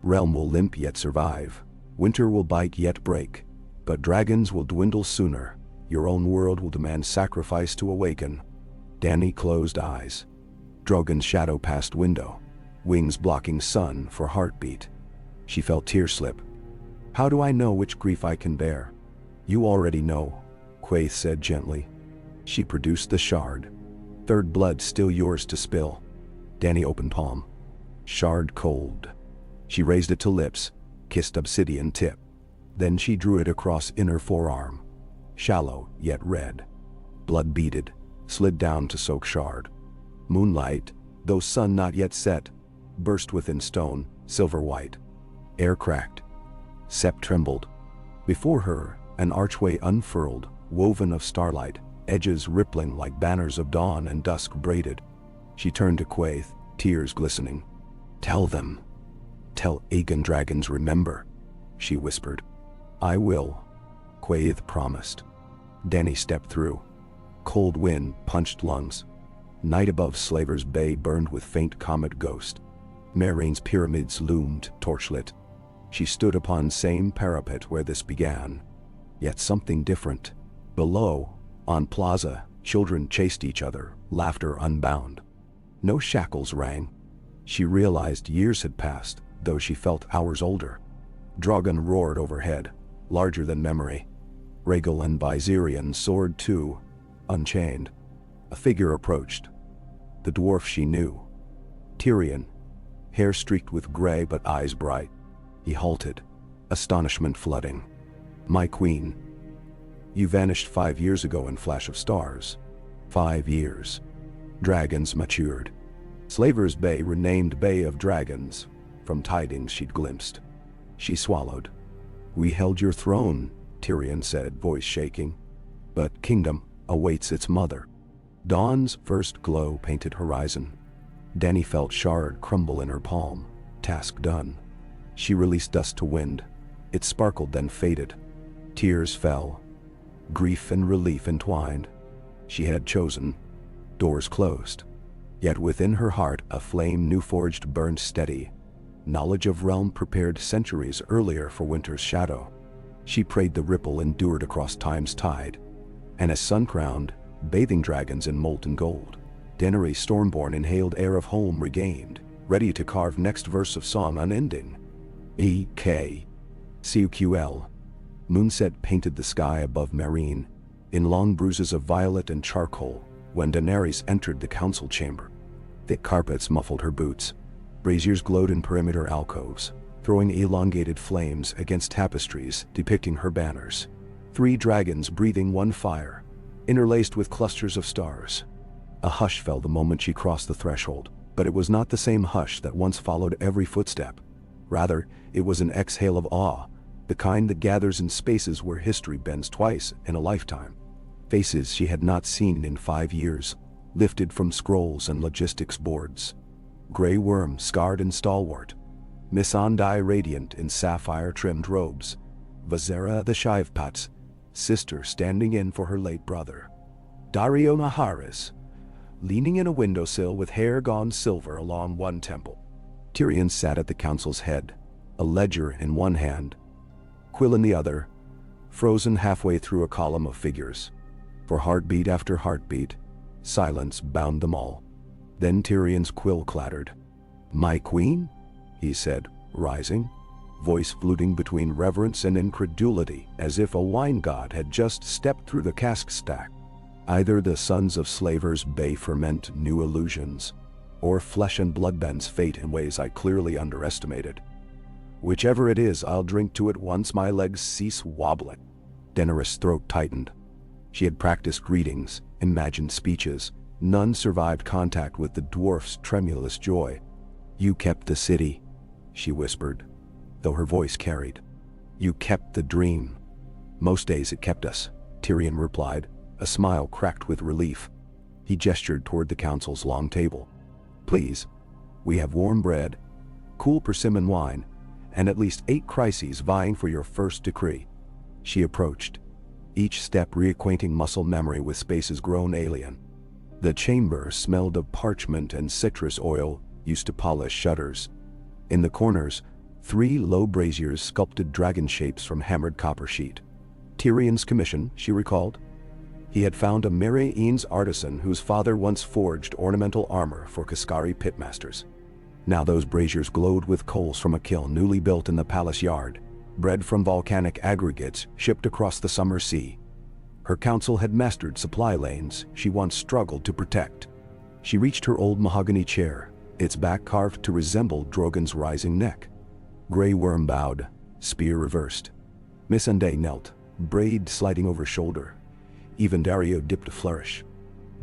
realm will limp yet survive. Winter will bite yet break. But dragons will dwindle sooner. Your own world will demand sacrifice to awaken." Dany closed eyes. Drogon's shadow passed window, wings blocking sun for heartbeat. She felt tears slip. "How do I know which grief I can bear?" "You already know," Quaithe said gently. She produced the shard. "Third blood still yours to spill." Dany opened palm. Shard cold. She raised it to lips, kissed obsidian tip. Then she drew it across inner forearm. Shallow, yet red. Blood beaded, slid down to soak shard. Moonlight, though sun not yet set, burst within stone, silver white. Air cracked. Sept trembled. Before her, an archway unfurled, woven of starlight, edges rippling like banners of dawn and dusk braided. She turned to Quaithe, tears glistening. "Tell them. Tell Aegon dragons remember," she whispered. "I will," Quaithe promised. Dany stepped through. Cold wind punched lungs. Night above Slaver's Bay burned with faint comet ghost. Meereen's pyramids loomed, torchlit. She stood upon same parapet where this began. Yet something different. Below, on plaza, children chased each other, laughter unbound. No shackles rang. She realized years had passed, though she felt hours older. Drogon roared overhead, larger than memory. Rhaegal and Viserion soared too, unchained. A figure approached. The dwarf she knew. Tyrion, hair streaked with gray but eyes bright. He halted, astonishment flooding. "My queen. You vanished 5 years ago in flash of stars." 5 years. Dragons matured. Slaver's Bay renamed Bay of Dragons, from tidings she'd glimpsed. She swallowed. "We held your throne," Tyrion said, voice shaking. "But kingdom awaits its mother." Dawn's first glow painted horizon. Dany felt shard crumble in her palm. Task done. She released dust to wind. It sparkled then faded. Tears fell. Grief and relief entwined. She had chosen. Doors closed. Yet within her heart a flame new forged burned steady. knowledge of realm prepared centuries earlier for winter's shadow. She prayed the ripple endured across time's tide, and as sun-crowned, bathing dragons in molten gold, Daenerys Stormborn inhaled air of home regained, ready to carve next verse of song unending. E.K. CUQL. Moonset painted the sky above Meereen, in long bruises of violet and charcoal, when Daenerys entered the council chamber. Thick carpets muffled her boots. Braziers glowed in perimeter alcoves, throwing elongated flames against tapestries depicting her banners. 3 dragons breathing one fire, interlaced with clusters of stars. A hush fell the moment she crossed the threshold, but it was not the same hush that once followed every footstep. Rather, it was an exhale of awe, the kind that gathers in spaces where history bends twice in a lifetime. Faces she had not seen in 5 years, lifted from scrolls and logistics boards. Grey Worm scarred and stalwart, Missandei radiant in sapphire-trimmed robes, Vazera the Shivepats, sister standing in for her late brother, Daario Naharis, leaning in a windowsill with hair gone silver along one temple. Tyrion sat at the council's head, a ledger in one hand, quill in the other, frozen halfway through a column of figures. For heartbeat after heartbeat, silence bound them all. Then Tyrion's quill clattered. "My queen?" he said, rising, voice fluting between reverence and incredulity, as if a wine god had just stepped through the cask stack. Either the sons of slavers bay ferment new illusions, or flesh and blood bends fate in ways I clearly underestimated. Whichever it is, I'll drink to it once my legs cease wobbling. Daenerys' throat tightened. She had practiced greetings, imagined speeches. None survived contact with the dwarf's tremulous joy. "You kept the city," she whispered, though her voice carried. "You kept the dream." "Most days it kept us," Tyrion replied, a smile cracked with relief. He gestured toward the council's long table. "Please, we have warm bread, cool persimmon wine, and at least 8 crises vying for your first decree." She approached, each step reacquainting muscle memory with spaces grown alien. The chamber smelled of parchment and citrus oil used to polish shutters. In the corners, 3 low braziers sculpted dragon shapes from hammered copper sheet. Tyrion's commission, she recalled. He had found a Meereen's artisan whose father once forged ornamental armor for Kaskari pitmasters. Now those braziers glowed with coals from a kiln newly built in the palace yard, bred from volcanic aggregates shipped across the summer sea. Her council had mastered supply lanes she once struggled to protect. She reached her old mahogany chair, its back carved to resemble Drogon's rising neck. Grey Worm bowed, spear reversed. Missandei knelt, braid sliding over shoulder. Even Daario dipped a flourish.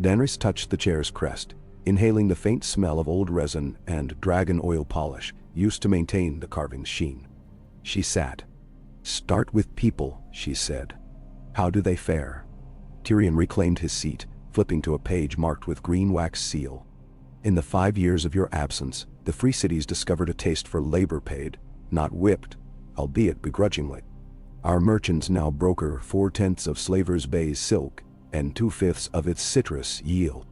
Daenerys touched the chair's crest, inhaling the faint smell of old resin and dragon oil polish used to maintain the carving's sheen. She sat. "Start with people," she said. "How do they fare?" Tyrion reclaimed his seat, flipping to a page marked with green wax seal. "In the 5 years of your absence, the free cities discovered a taste for labor paid, not whipped, albeit begrudgingly. Our merchants now broker 4/10 of Slaver's Bay's silk and 2/5 of its citrus yield.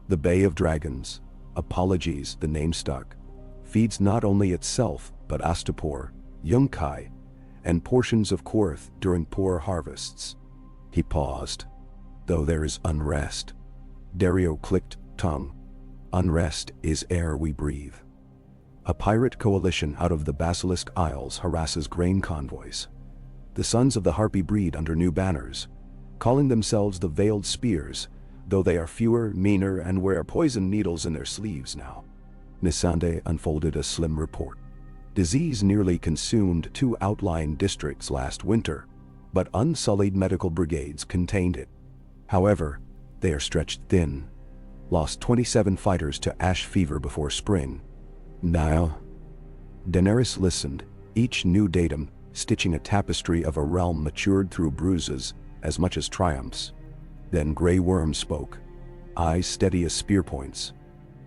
The Bay of Dragons, apologies the name stuck, feeds not only itself but Astapor, Yunkai, and portions of Quaithe during poor harvests." He paused. "Though there is unrest." Daario clicked tongue. "Unrest is air we breathe. A pirate coalition out of the Basilisk Isles harasses grain convoys. The sons of the Harpy breed under new banners, calling themselves the Veiled Spears, though they are fewer, meaner, and wear poison needles in their sleeves now." Missandei unfolded a slim report. "Disease nearly consumed 2 outlying districts last winter, but unsullied medical brigades contained it. However, they are stretched thin. Lost 27 fighters to ash fever before spring. Now." Daenerys listened, each new datum stitching a tapestry of a realm matured through bruises as much as triumphs. Then Grey Worm spoke, eyes steady as spear points.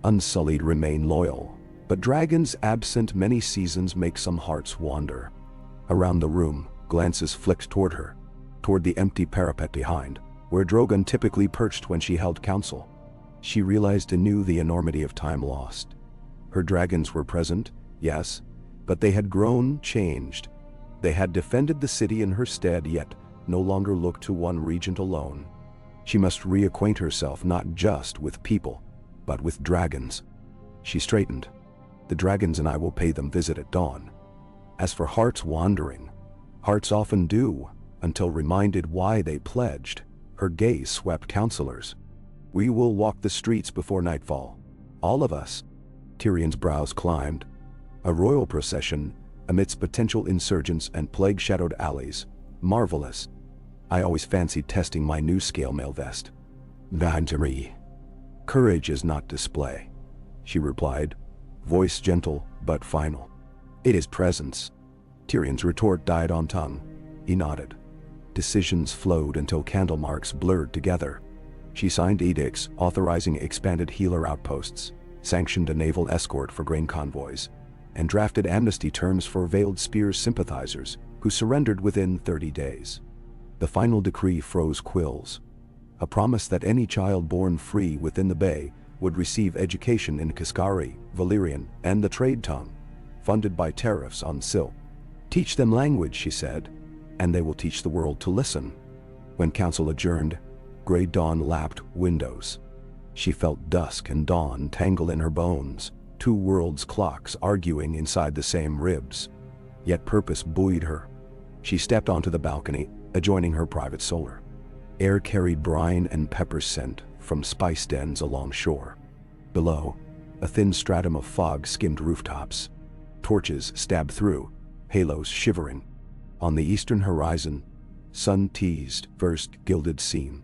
"Unsullied remain loyal, but dragons absent many seasons make some hearts wander." Around the room, glances flicked toward her, toward the empty parapet behind, where Drogon typically perched when she held council. She realized anew the enormity of time lost. Her dragons were present, yes, But they had grown, changed. They had defended the city in her stead, yet no longer looked to one regent alone. She must reacquaint herself not just with people, but with dragons. She straightened. The dragons and I will pay them visit at dawn. As for hearts wandering, hearts often do, until reminded why they pledged. Her gaze swept counselors. We will walk the streets before nightfall. All of us. Tyrion's brows climbed. A royal procession amidst potential insurgents and plague-shadowed alleys. Marvelous. I always fancied testing my new scale mail vest. Vanterie. Courage is not display, she replied, voice gentle but final. It is presence. Tyrion's retort died on tongue. He nodded. Decisions flowed until candle marks blurred together. She signed edicts authorizing expanded healer outposts, sanctioned a naval escort for grain convoys, and drafted amnesty terms for veiled Spears sympathizers who surrendered within 30 days. The final decree froze quills. A promise that any child born free within the Bay would receive education in Kaskari, Valyrian, and the trade tongue, funded by tariffs on silk. Teach them language, she said, and they will teach the world to listen. When council adjourned, gray dawn lapped windows. She felt dusk and dawn tangle in her bones, two worlds' clocks arguing inside the same ribs. Yet purpose buoyed her. She stepped onto the balcony, adjoining her private solar. Air carried brine and pepper scent from spice dens along shore. Below, a thin stratum of fog skimmed rooftops. Torches stabbed through, halos shivering. On the eastern horizon, sun-teased first gilded seam.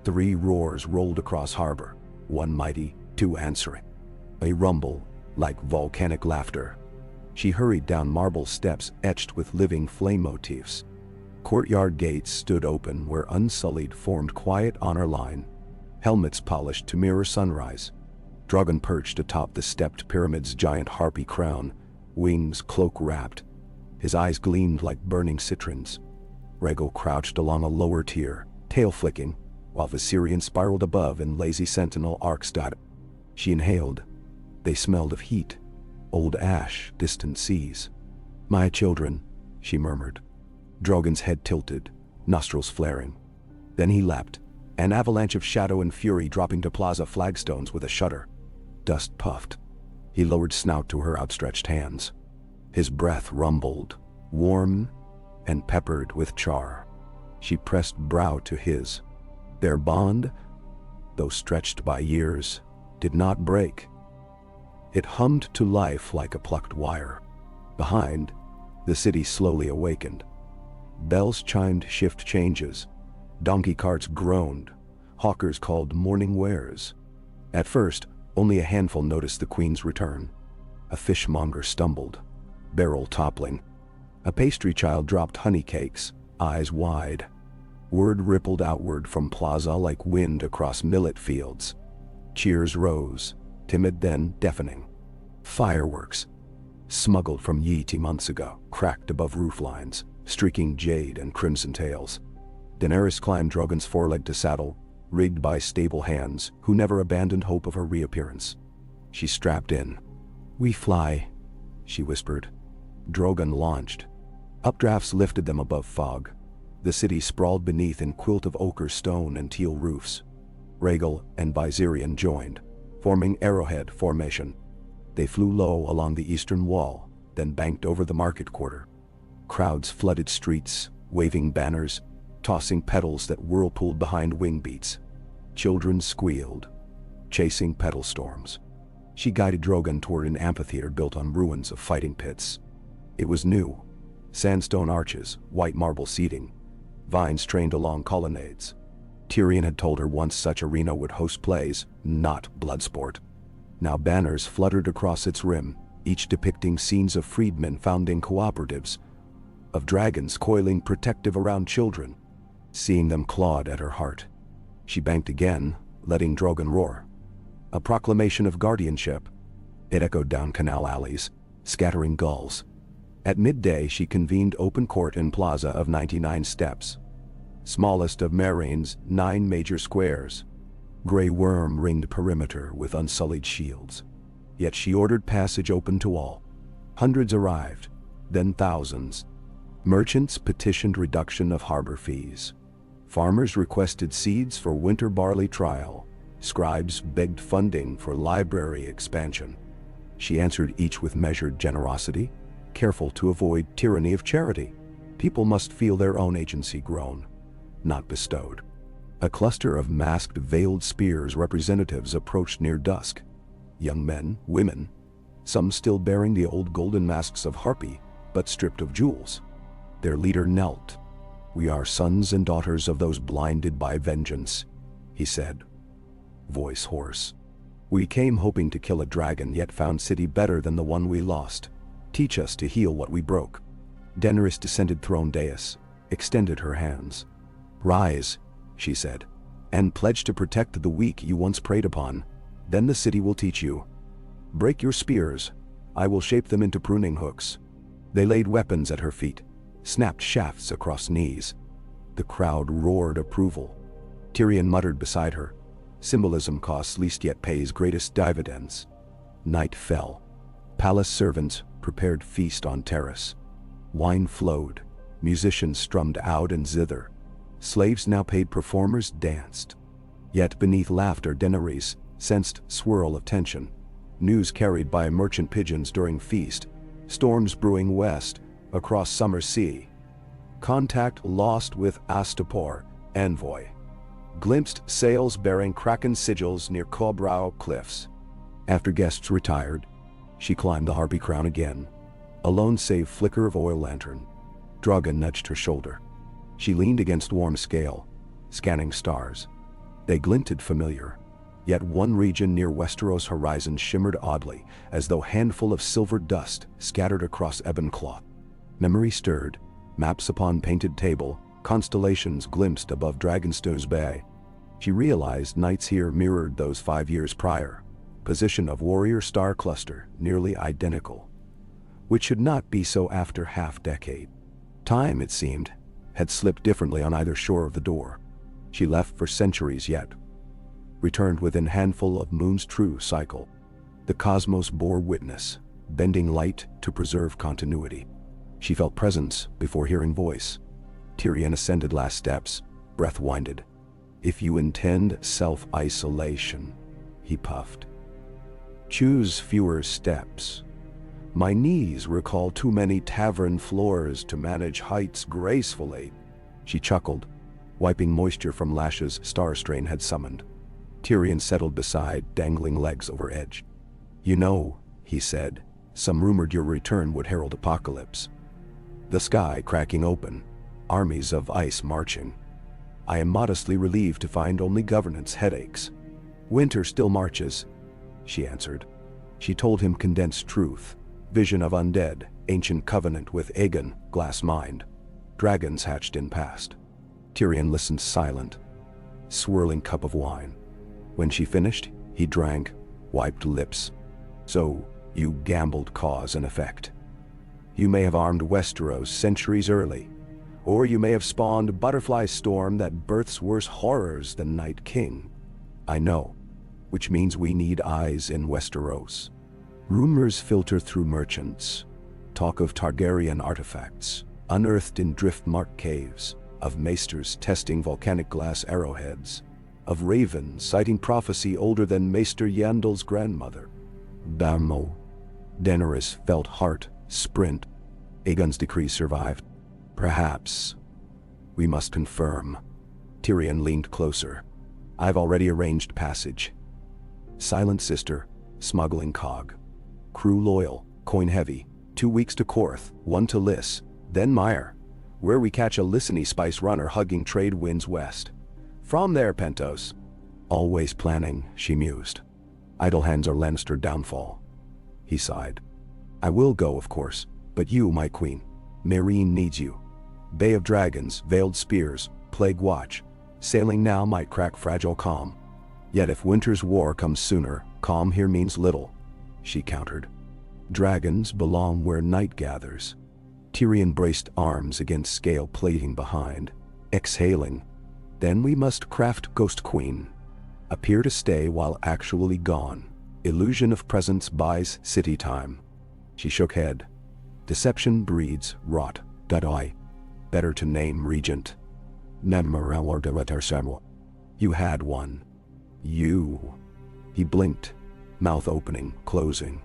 3 roars rolled across harbor, one mighty, 2 answering. A rumble, like volcanic laughter. She hurried down marble steps etched with living flame motifs. Courtyard gates stood open where unsullied formed quiet honor line, helmets polished to mirror sunrise. Drogon perched atop the stepped pyramid's giant harpy crown, wings cloak-wrapped. His eyes gleamed like burning citrons. Rhaegal crouched along a lower tier, tail flicking, while Viserion spiraled above in lazy sentinel arcs. She inhaled. They smelled of heat, old ash, distant seas. My children, she murmured. Drogon's head tilted, nostrils flaring. Then he leapt, an avalanche of shadow and fury dropping to plaza flagstones with a shudder. Dust puffed. He lowered snout to her outstretched hands. His breath rumbled, warm and peppered with char. She pressed brow to his. Their bond, though stretched by years, did not break. It hummed to life like a plucked wire. Behind, the city slowly awakened. Bells chimed shift changes. Donkey carts groaned. Hawkers called morning wares. At first, only a handful noticed the queen's return. A fishmonger stumbled, barrel toppling. A pastry child dropped honey cakes, eyes wide. Word rippled outward from plaza like wind across millet fields. Cheers rose, timid then deafening. Fireworks, smuggled from Yeeti months ago, cracked above rooflines, streaking jade and crimson tails. Daenerys climbed Drogon's foreleg to saddle, rigged by stable hands who never abandoned hope of her reappearance. She strapped in. We fly, she whispered. Drogon launched. Updrafts lifted them above fog. The city sprawled beneath in quilt of ochre stone and teal roofs. Rhaegal and Viserion joined, forming arrowhead formation. They flew low along the eastern wall, then banked over the market quarter. Crowds flooded streets, waving banners, tossing petals that whirlpooled behind wing beats. Children squealed, chasing petal storms. She guided Drogon toward an amphitheater built on ruins of fighting pits. It was new. Sandstone arches, white marble seating, vines trained along colonnades. Tyrion had told her once such arena would host plays, not bloodsport. Now banners fluttered across its rim, each depicting scenes of freedmen founding cooperatives, of dragons coiling protective around children. Seeing them clawed at her heart. She banked again, letting Drogon roar. A proclamation of guardianship. It echoed down canal alleys, scattering gulls. At midday she convened open court in plaza of 99 steps. Smallest of Meereen's 9 major squares. Grey worm ringed perimeter with unsullied shields. Yet she ordered passage open to all. Hundreds arrived, then thousands. Merchants petitioned reduction of harbor fees. Farmers requested seeds for winter barley trial. Scribes begged funding for library expansion. She answered each with measured generosity, careful to avoid tyranny of charity. People must feel their own agency grown, not bestowed. A cluster of masked, veiled spears representatives approached near dusk. Young men, women, some still bearing the old golden masks of Harpy, but stripped of jewels. Their leader knelt. "We are sons and daughters of those blinded by vengeance," he said, voice hoarse. "We came hoping to kill a dragon, yet found city better than the one we lost. Teach us to heal what we broke." Daenerys descended throne dais, extended her hands. "Rise," she said, "and pledge to protect the weak you once preyed upon. Then the city will teach you. Break your spears. I will shape them into pruning hooks." They laid weapons at her feet, snapped shafts across knees. The crowd roared approval. Tyrion muttered beside her, "Symbolism costs least yet pays greatest dividends." Night fell. Palace servants prepared feast on terrace. Wine flowed. Musicians strummed out and zither. Slaves now paid performers danced. Yet beneath laughter Daenerys sensed swirl of tension. News carried by merchant pigeons during feast. Storms brewing west, across summer sea. Contact lost with Astapor, envoy. Glimpsed sails bearing kraken sigils near Cobrao cliffs. After guests retired, she climbed the Harpy crown again. Alone save flicker of oil lantern. Drogon nudged her shoulder. She leaned against warm scale, scanning stars. They glinted familiar. Yet one region near Westeros' horizon shimmered oddly, as though handful of silver dust scattered across ebon cloth. Memory stirred, maps upon painted table, constellations glimpsed above Dragonstone Bay. She realized nights here mirrored those 5 years prior. Position of warrior star cluster, nearly identical. Which should not be so after half-decade. Time, it seemed, had slipped differently on either shore of the door. She left for centuries yet. Returned within handful of moon's true cycle. The cosmos bore witness, bending light to preserve continuity. She felt presence before hearing voice. Tyrion ascended last steps, breath winded. "If you intend self-isolation," he puffed, "choose fewer steps. My knees recall too many tavern floors to manage heights gracefully." She chuckled, wiping moisture from lashes Starstrain had summoned. Tyrion settled beside, dangling legs over edge. "You know," he said, "some rumored your return would herald apocalypse. The sky cracking open, armies of ice marching. I am modestly relieved to find only governance headaches. Winter still marches," she answered. She told him condensed truth. Vision of undead, ancient covenant with Aegon, glass mind. Dragons hatched in past. Tyrion listened silent, swirling cup of wine. When she finished, he drank, wiped lips. "So, you gambled cause and effect. You may have armed Westeros centuries early, or you may have spawned a butterfly storm that births worse horrors than Night King. I know, which means we need eyes in Westeros. Rumors filter through merchants. Talk of Targaryen artifacts, unearthed in drift-marked caves, of maesters testing volcanic glass arrowheads, of ravens citing prophecy older than Maester Yandal's grandmother. Damo." Daenerys felt heart sprint. Aegon's decree survived. "Perhaps. We must confirm." Tyrion leaned closer. "I've already arranged passage. Silent sister, smuggling cog. Crew loyal, coin heavy. 2 weeks to Quaithe, 1 to Lys, then Mire, where we catch a Lysany spice runner hugging trade winds west. From there, Pentos." "Always planning," she mused. "Idle hands are Lannister downfall." He sighed. "I will go, of course, but you, my queen, Meereen needs you. Bay of Dragons, veiled spears, plague watch. Sailing now might crack fragile calm. Yet if winter's war comes sooner, calm here means little," she countered. "Dragons belong where night gathers." Tyrion braced arms against scale plating behind, exhaling. "Then we must craft Ghost Queen. Appear to stay while actually gone. Illusion of presence buys city time." She shook head, Deception breeds rot. I. Better to name regent. You had one. You. He blinked, mouth opening, closing.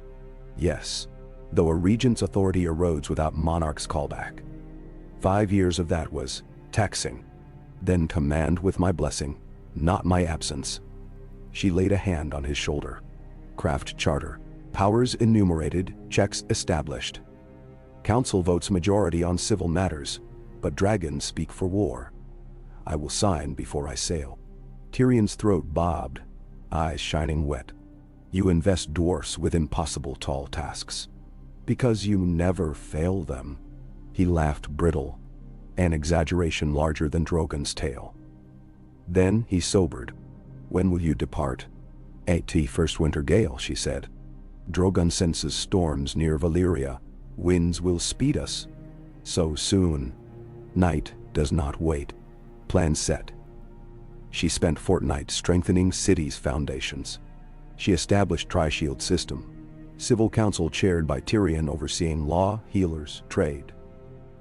Yes, though a regent's authority erodes without monarch's callback. 5 years of that was taxing. Then command with my blessing, not my absence. She laid a hand on his shoulder. Craft charter. Powers enumerated, checks established. Council votes majority on civil matters, but dragons speak for war. I will sign before I sail. Tyrion's throat bobbed, eyes shining wet. You invest dwarfs with impossible tall tasks. Because you never fail them. He laughed brittle, an exaggeration larger than Drogon's tale. Then he sobered. When will you depart? At the first winter gale, she said. Drogon senses storms near Valyria. Winds will speed us. So soon. Night does not wait. Plan set. She spent fortnight strengthening city's foundations. She established Tri-Shield system. Civil council chaired by Tyrion overseeing law, healers, trade.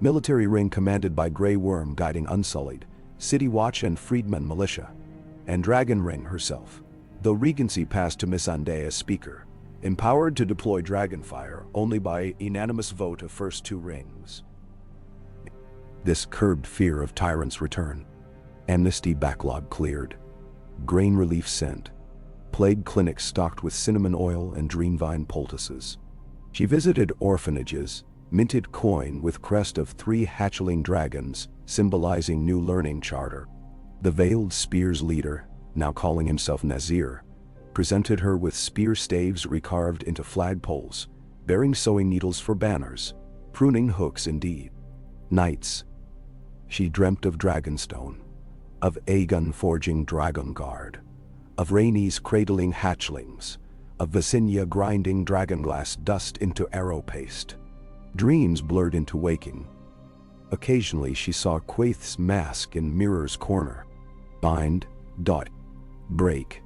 Military ring commanded by Grey Worm guiding Unsullied, City Watch and Freedmen militia. And Dragon Ring herself. Though Regency passed to Missandei as speaker, empowered to deploy Dragonfire only by unanimous vote of first 2 rings. This curbed fear of tyrants' return. Amnesty backlog cleared. Grain relief sent. Plague clinics stocked with cinnamon oil and dreamvine poultices. She visited orphanages, minted coin with crest of 3 hatchling dragons, symbolizing new learning charter. The veiled spears leader, now calling himself Nazir, presented her with spear staves recarved into flagpoles, bearing sewing needles for banners, pruning hooks indeed. Nights. She dreamt of Dragonstone, of Aegon forging Dragon Guard, of Rhaenys cradling hatchlings, of Visenya grinding dragonglass dust into arrow paste. Dreams blurred into waking. Occasionally she saw Quaithe's mask in Mirror's corner. Bind, dot, break,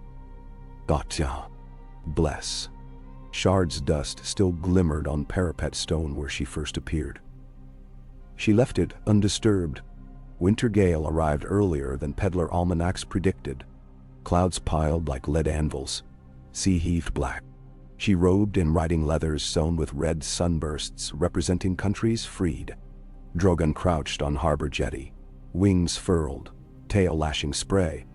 dot, bless. Shard's dust still glimmered on parapet stone where she first appeared. She left it undisturbed. Winter gale arrived earlier than peddler almanacs predicted. Clouds piled like lead anvils. Sea heaved black. She robed in riding leathers sewn with red sunbursts representing countries freed. Drogon crouched on harbor jetty, wings furled, tail lashing spray.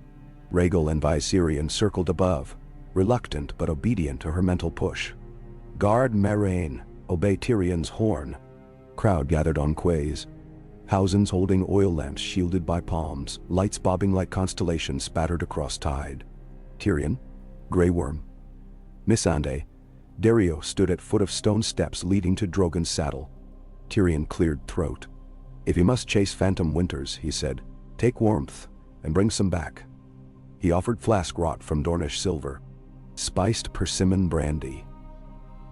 Rhaegal and Viserion circled above, reluctant but obedient to her mental push. Guard Meereen, obey Tyrion's horn. Crowd gathered on quays. Houses holding oil lamps shielded by palms, lights bobbing like constellations spattered across tide. Tyrion, Grey Worm, Missandei, Dario stood at foot of stone steps leading to Drogon's saddle. Tyrion cleared throat. If you must chase phantom winters, he said, take warmth and bring some back. He offered flask wrought from Dornish silver. Spiced persimmon brandy.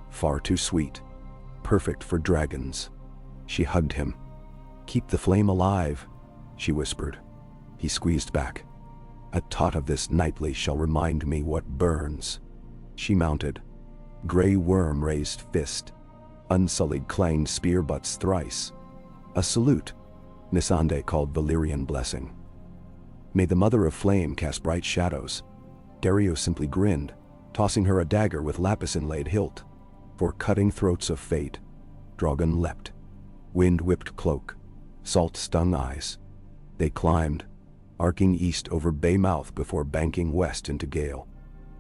Far too sweet. Perfect for dragons. She hugged him. Keep the flame alive, she whispered. He squeezed back. A tot of this nightly shall remind me what burns. She mounted. Grey Worm raised fist. Unsullied clanged spear butts thrice. A salute, Missandei called Valyrian blessing. May the Mother of Flame cast bright shadows. Dario simply grinned, tossing her a dagger with lapis-inlaid hilt. For cutting throats of fate. Drogon leapt. Wind-whipped cloak. Salt-stung eyes. They climbed, arcing east over bay mouth before banking west into gale.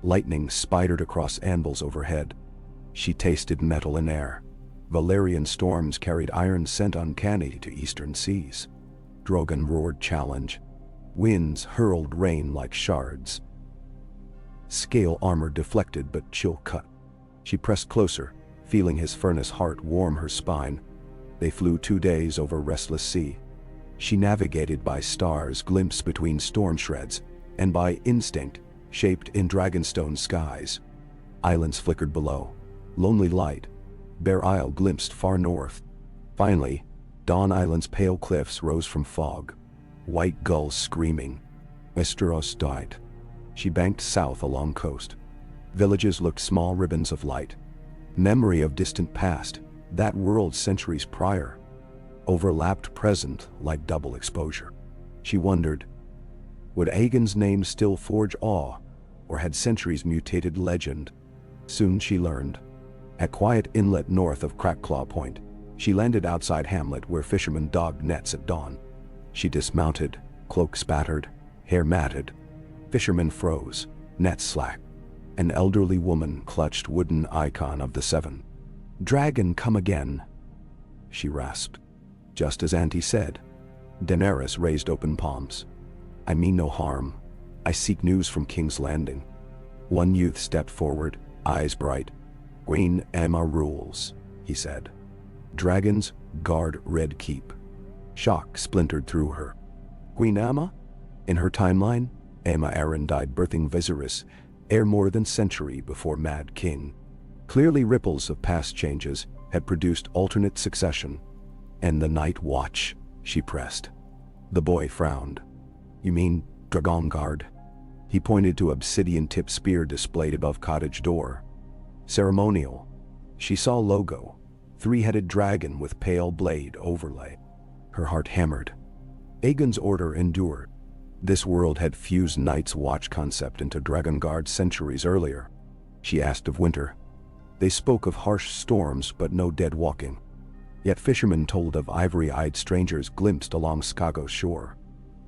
Lightning spidered across anvils overhead. She tasted metal in air. Valyrian storms carried iron scent uncanny to eastern seas. Drogon roared challenge. Winds hurled rain like shards. Scale armor deflected but chill cut. She pressed closer, feeling his furnace heart warm her spine. They flew 2 days over restless sea. She navigated by stars glimpsed between storm shreds, and by instinct, shaped in Dragonstone skies. Islands flickered below. Lonely light. Bear Isle glimpsed far north. Finally, Dawn Island's pale cliffs rose from fog. White gulls screaming. Westeros died. She banked south along coast. Villages looked small ribbons of light. Memory of distant past, That world centuries prior, overlapped present like double exposure. She wondered, would Aegon's name still forge awe, or had centuries mutated legend? Soon she learned. At Quaithe Inlet north of Crackclaw Point, she landed outside Hamlet where fishermen dogged nets at dawn. She dismounted, cloak spattered, hair matted. Fishermen froze, nets slack. An elderly woman clutched wooden icon of the seven. "Dragon come again," she rasped. Just as Auntie said. Daenerys raised open palms. "I mean no harm. I seek news from King's Landing." One youth stepped forward, eyes bright. "Queen Aemma rules," he said. "Dragons guard Red Keep." Shock splintered through her. Queen Aemma? In her timeline, Aemma Arryn died birthing Viserys, ere more than century before Mad King. Clearly ripples of past changes had produced alternate succession. "And the Night Watch," she pressed. The boy frowned. "You mean Dragon Guard?" He pointed to obsidian-tipped spear displayed above cottage door. "Ceremonial." She saw logo, three-headed dragon with pale blade overlay. Her heart hammered. Aegon's order endured. This world had fused Night's Watch concept into Dragon Guard centuries earlier. She asked of winter. They spoke of harsh storms but no dead walking. Yet fishermen told of ivory-eyed strangers glimpsed along Skago's shore.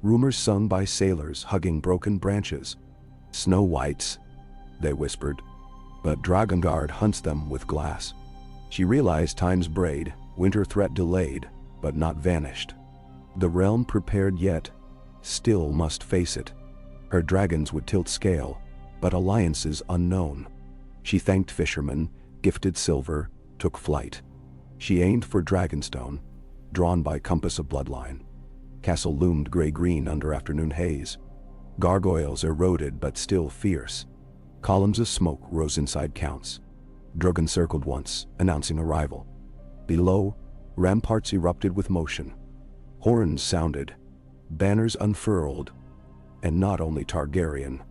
Rumors sung by sailors hugging broken branches. "Snow Whites," they whispered. But Drakengard hunts them with glass. She realized time's braid, winter threat delayed, but not vanished. The realm prepared yet, still must face it. Her dragons would tilt scale, but alliances unknown. She thanked fishermen, gifted silver, took flight. She aimed for Dragonstone, drawn by compass of bloodline. Castle loomed gray-green under afternoon haze. Gargoyles eroded but still fierce. Columns of smoke rose inside counts. Drogon circled once, announcing arrival. Below, ramparts erupted with motion. Horns sounded, banners unfurled, and not only Targaryen.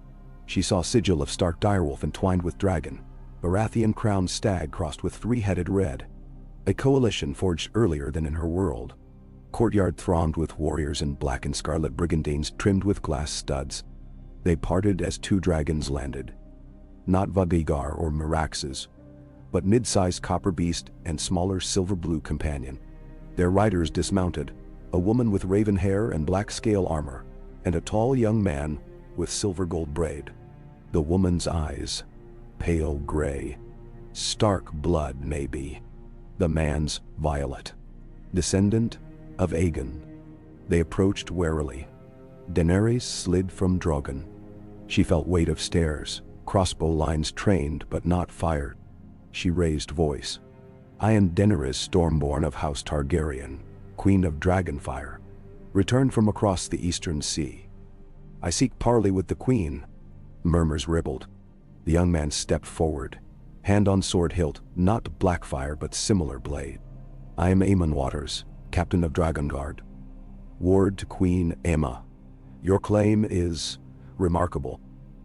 She saw sigil of Stark direwolf entwined with dragon, Baratheon-crowned stag crossed with three-headed red. A coalition forged earlier than in her world. Courtyard thronged with warriors in black and scarlet brigandines trimmed with glass studs. They parted as two dragons landed. Not Vagigar or Meraxes, but mid-sized copper beast and smaller silver-blue companion. Their riders dismounted, a woman with raven hair and black scale armor, and a tall young man with silver-gold braid. The woman's eyes, pale gray. Stark blood, maybe. The man's violet. Descendant of Aegon. They approached warily. Daenerys slid from Drogon. She felt weight of stairs, crossbow lines trained but not fired. She raised voice. "I am Daenerys Stormborn of House Targaryen, Queen of Dragonfire, returned from across the Eastern Sea. I seek parley with the Queen." Murmurs rippled. The young man stepped forward, hand on sword hilt, not Blackfire but similar blade. "I am Aemon Waters, Captain of Drakengard. Ward to Queen Aemma. Your claim is remarkable."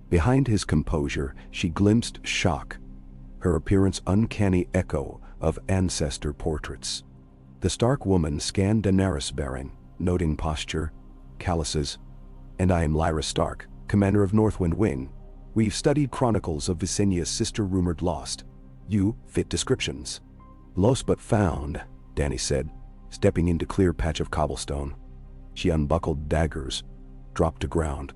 Behind his composure, she glimpsed shock, her appearance uncanny echo of ancestor portraits. The Stark woman scanned Daenerys' bearing, noting posture, calluses. "And I am Lyra Stark, commander of Northwind Wing. We've studied chronicles of Visenya's sister rumored lost. You fit descriptions." "Lost but found," Dany said, stepping into clear patch of cobblestone. She unbuckled daggers, dropped to ground.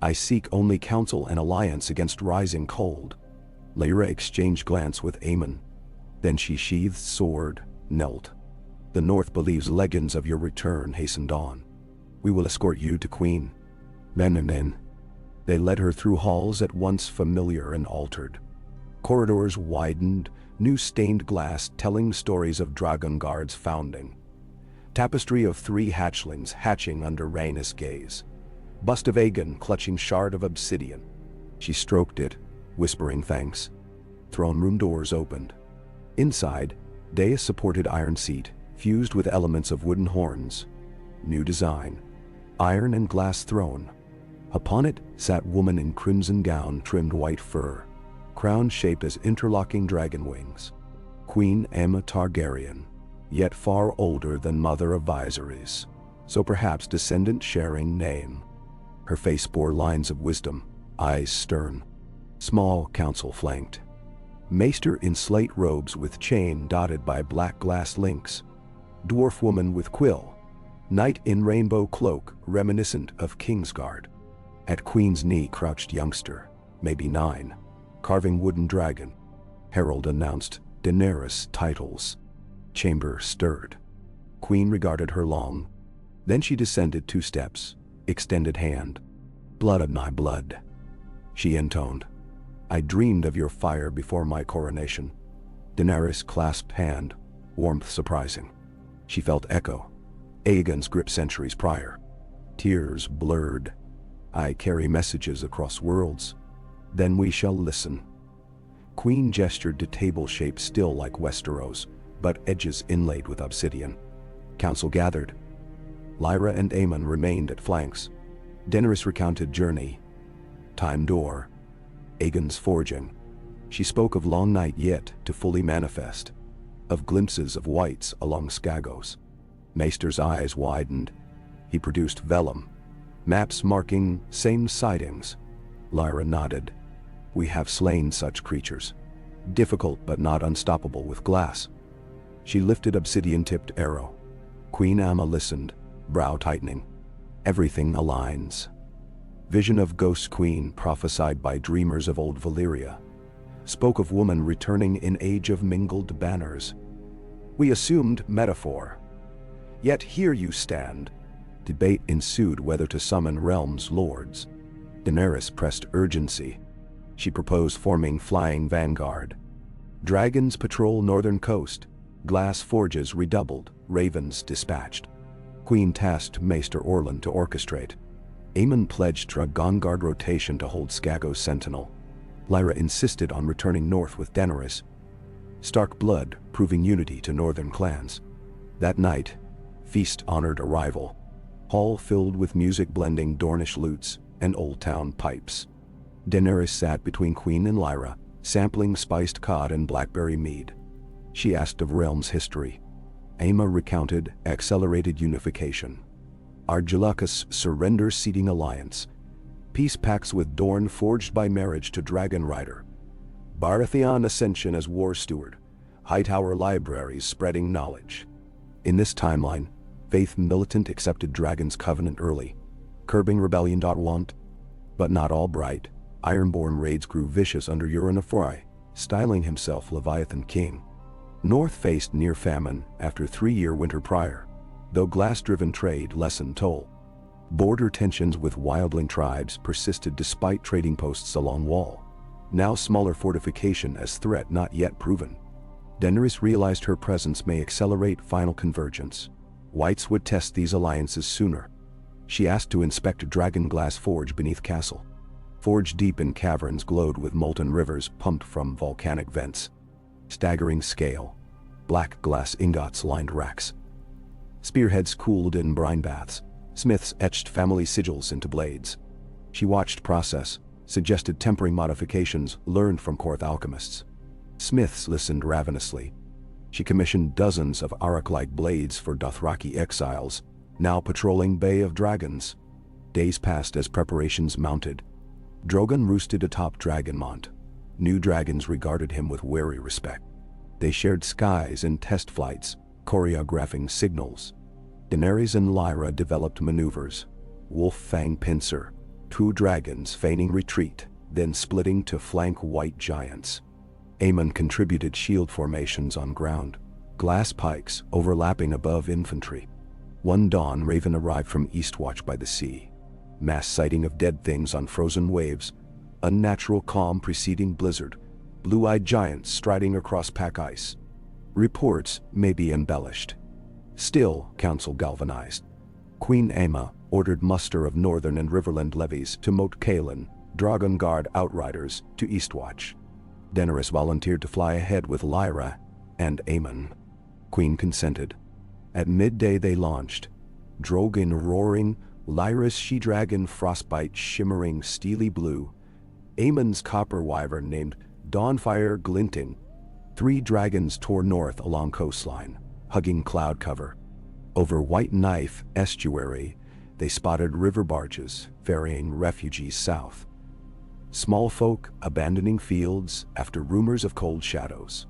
"I seek only counsel and alliance against rising cold." Lyra exchanged glance with Aemon. Then she sheathed sword, knelt. "The North believes legends of your return hastened on. We will escort you to Queen." Then. They led her through halls at once familiar and altered. Corridors widened, new stained glass telling stories of Drakengard's founding. Tapestry of three hatchlings hatching under Rhaenys' gaze. Bust of Aegon clutching shard of obsidian. She stroked it, whispering thanks. Throne room doors opened. Inside, dais-supported iron seat, fused with elements of wooden horns. New design. Iron and glass throne. Upon it sat woman in crimson gown trimmed white fur, crown shaped as interlocking dragon wings. Queen Aemma Targaryen, yet far older than Mother of Viserys, so perhaps descendant-sharing name. Her face bore lines of wisdom, eyes stern. Small council flanked. Maester in slate robes with chain dotted by black glass links. Dwarf woman with quill. Knight in rainbow cloak reminiscent of Kingsguard. At Queen's knee crouched youngster, maybe 9, carving wooden dragon. Herald announced Daenerys titles. Chamber stirred. Queen regarded her long. Then she descended 2 steps, extended hand. Blood of my blood. She intoned. I dreamed of your fire before my coronation. Daenerys clasped hand, warmth surprising. She felt echo. Aegon's grip centuries prior. Tears blurred. I carry messages across worlds. Then we shall listen. Queen gestured to table shape still like Westeros, but edges inlaid with obsidian. Council gathered. Lyra and Aemon remained at flanks. Daenerys recounted journey. Time door. Aegon's forging. She spoke of long night yet to fully manifest. Of glimpses of whites along Skagos. Maester's eyes widened. He produced vellum. Maps marking same sightings. Lyra nodded. We have slain such creatures. Difficult but not unstoppable with glass. She lifted obsidian-tipped arrow. Queen Aemma listened, brow tightening. Everything aligns. Vision of ghost queen prophesied by dreamers of old Valyria. Spoke of woman returning in age of mingled banners. We assumed metaphor. Yet here you stand. Debate ensued whether to summon realms lords. Daenerys pressed urgency. She proposed forming flying vanguard. Dragons patrol northern coast. Glass forges redoubled, ravens dispatched. Queen tasked Maester Orlin to orchestrate. Aemon pledged Dragon Guard rotation to hold Skagos sentinel. Lyra insisted on returning north with Daenerys. Stark blood proving unity to northern clans. That night, feast honored arrival. Hall filled with music blending Dornish lutes and Old Town pipes. Daenerys sat between Queen and Lyra, sampling spiced cod and blackberry mead. She asked of realm's history. Aemma recounted accelerated unification. Argilaca's surrender ceding alliance. Peace pacts with Dorne forged by marriage to Dragon Rider. Baratheon ascension as war steward. Hightower libraries spreading knowledge. In this timeline, Faith militant accepted Dragon's covenant early, curbing rebellion. Want, but not all bright. Ironborn raids grew vicious under Euron of Frey, styling himself Leviathan King. North faced near famine after 3-year winter prior, though glass-driven trade lessened toll. Border tensions with wildling tribes persisted despite trading posts along wall. Now smaller fortification as threat not yet proven. Daenerys realized her presence may accelerate final convergence. Whites would test these alliances sooner. She asked to inspect a dragon glass forge beneath castle. Forge deep in caverns glowed with molten rivers pumped from volcanic vents. Staggering scale. Black glass ingots lined racks. Spearheads cooled in brine baths. Smiths etched family sigils into blades. She watched process, suggested tempering modifications learned from Quaithe alchemists. Smiths listened ravenously. She commissioned dozens of Arak-like blades for Dothraki exiles, now patrolling Bay of Dragons. Days passed as preparations mounted. Drogon roosted atop Dragonmont. New dragons regarded him with wary respect. They shared skies in test flights, choreographing signals. Daenerys and Lyra developed maneuvers. Wolf Fang pincer, 2 dragons feigning retreat, then splitting to flank white giants. Aemon contributed shield formations on ground, glass pikes overlapping above infantry. One dawn raven arrived from Eastwatch by the sea. Mass sighting of dead things on frozen waves, unnatural calm preceding blizzard, blue-eyed giants striding across pack ice. Reports may be embellished. Still, council galvanized. Queen Aemma ordered muster of northern and riverland levies to Moat Cailin, Dragon Guard outriders to Eastwatch. Daenerys volunteered to fly ahead with Lyra and Aemon. Queen consented. At midday they launched. Drogon roaring, Lyra's she-dragon frostbite shimmering steely blue, Aemon's copper wyvern named Dawnfire glinting. 3 dragons tore north along coastline, hugging cloud cover. Over White Knife estuary, they spotted river barges ferrying refugees south. Small folk abandoning fields after rumors of cold shadows.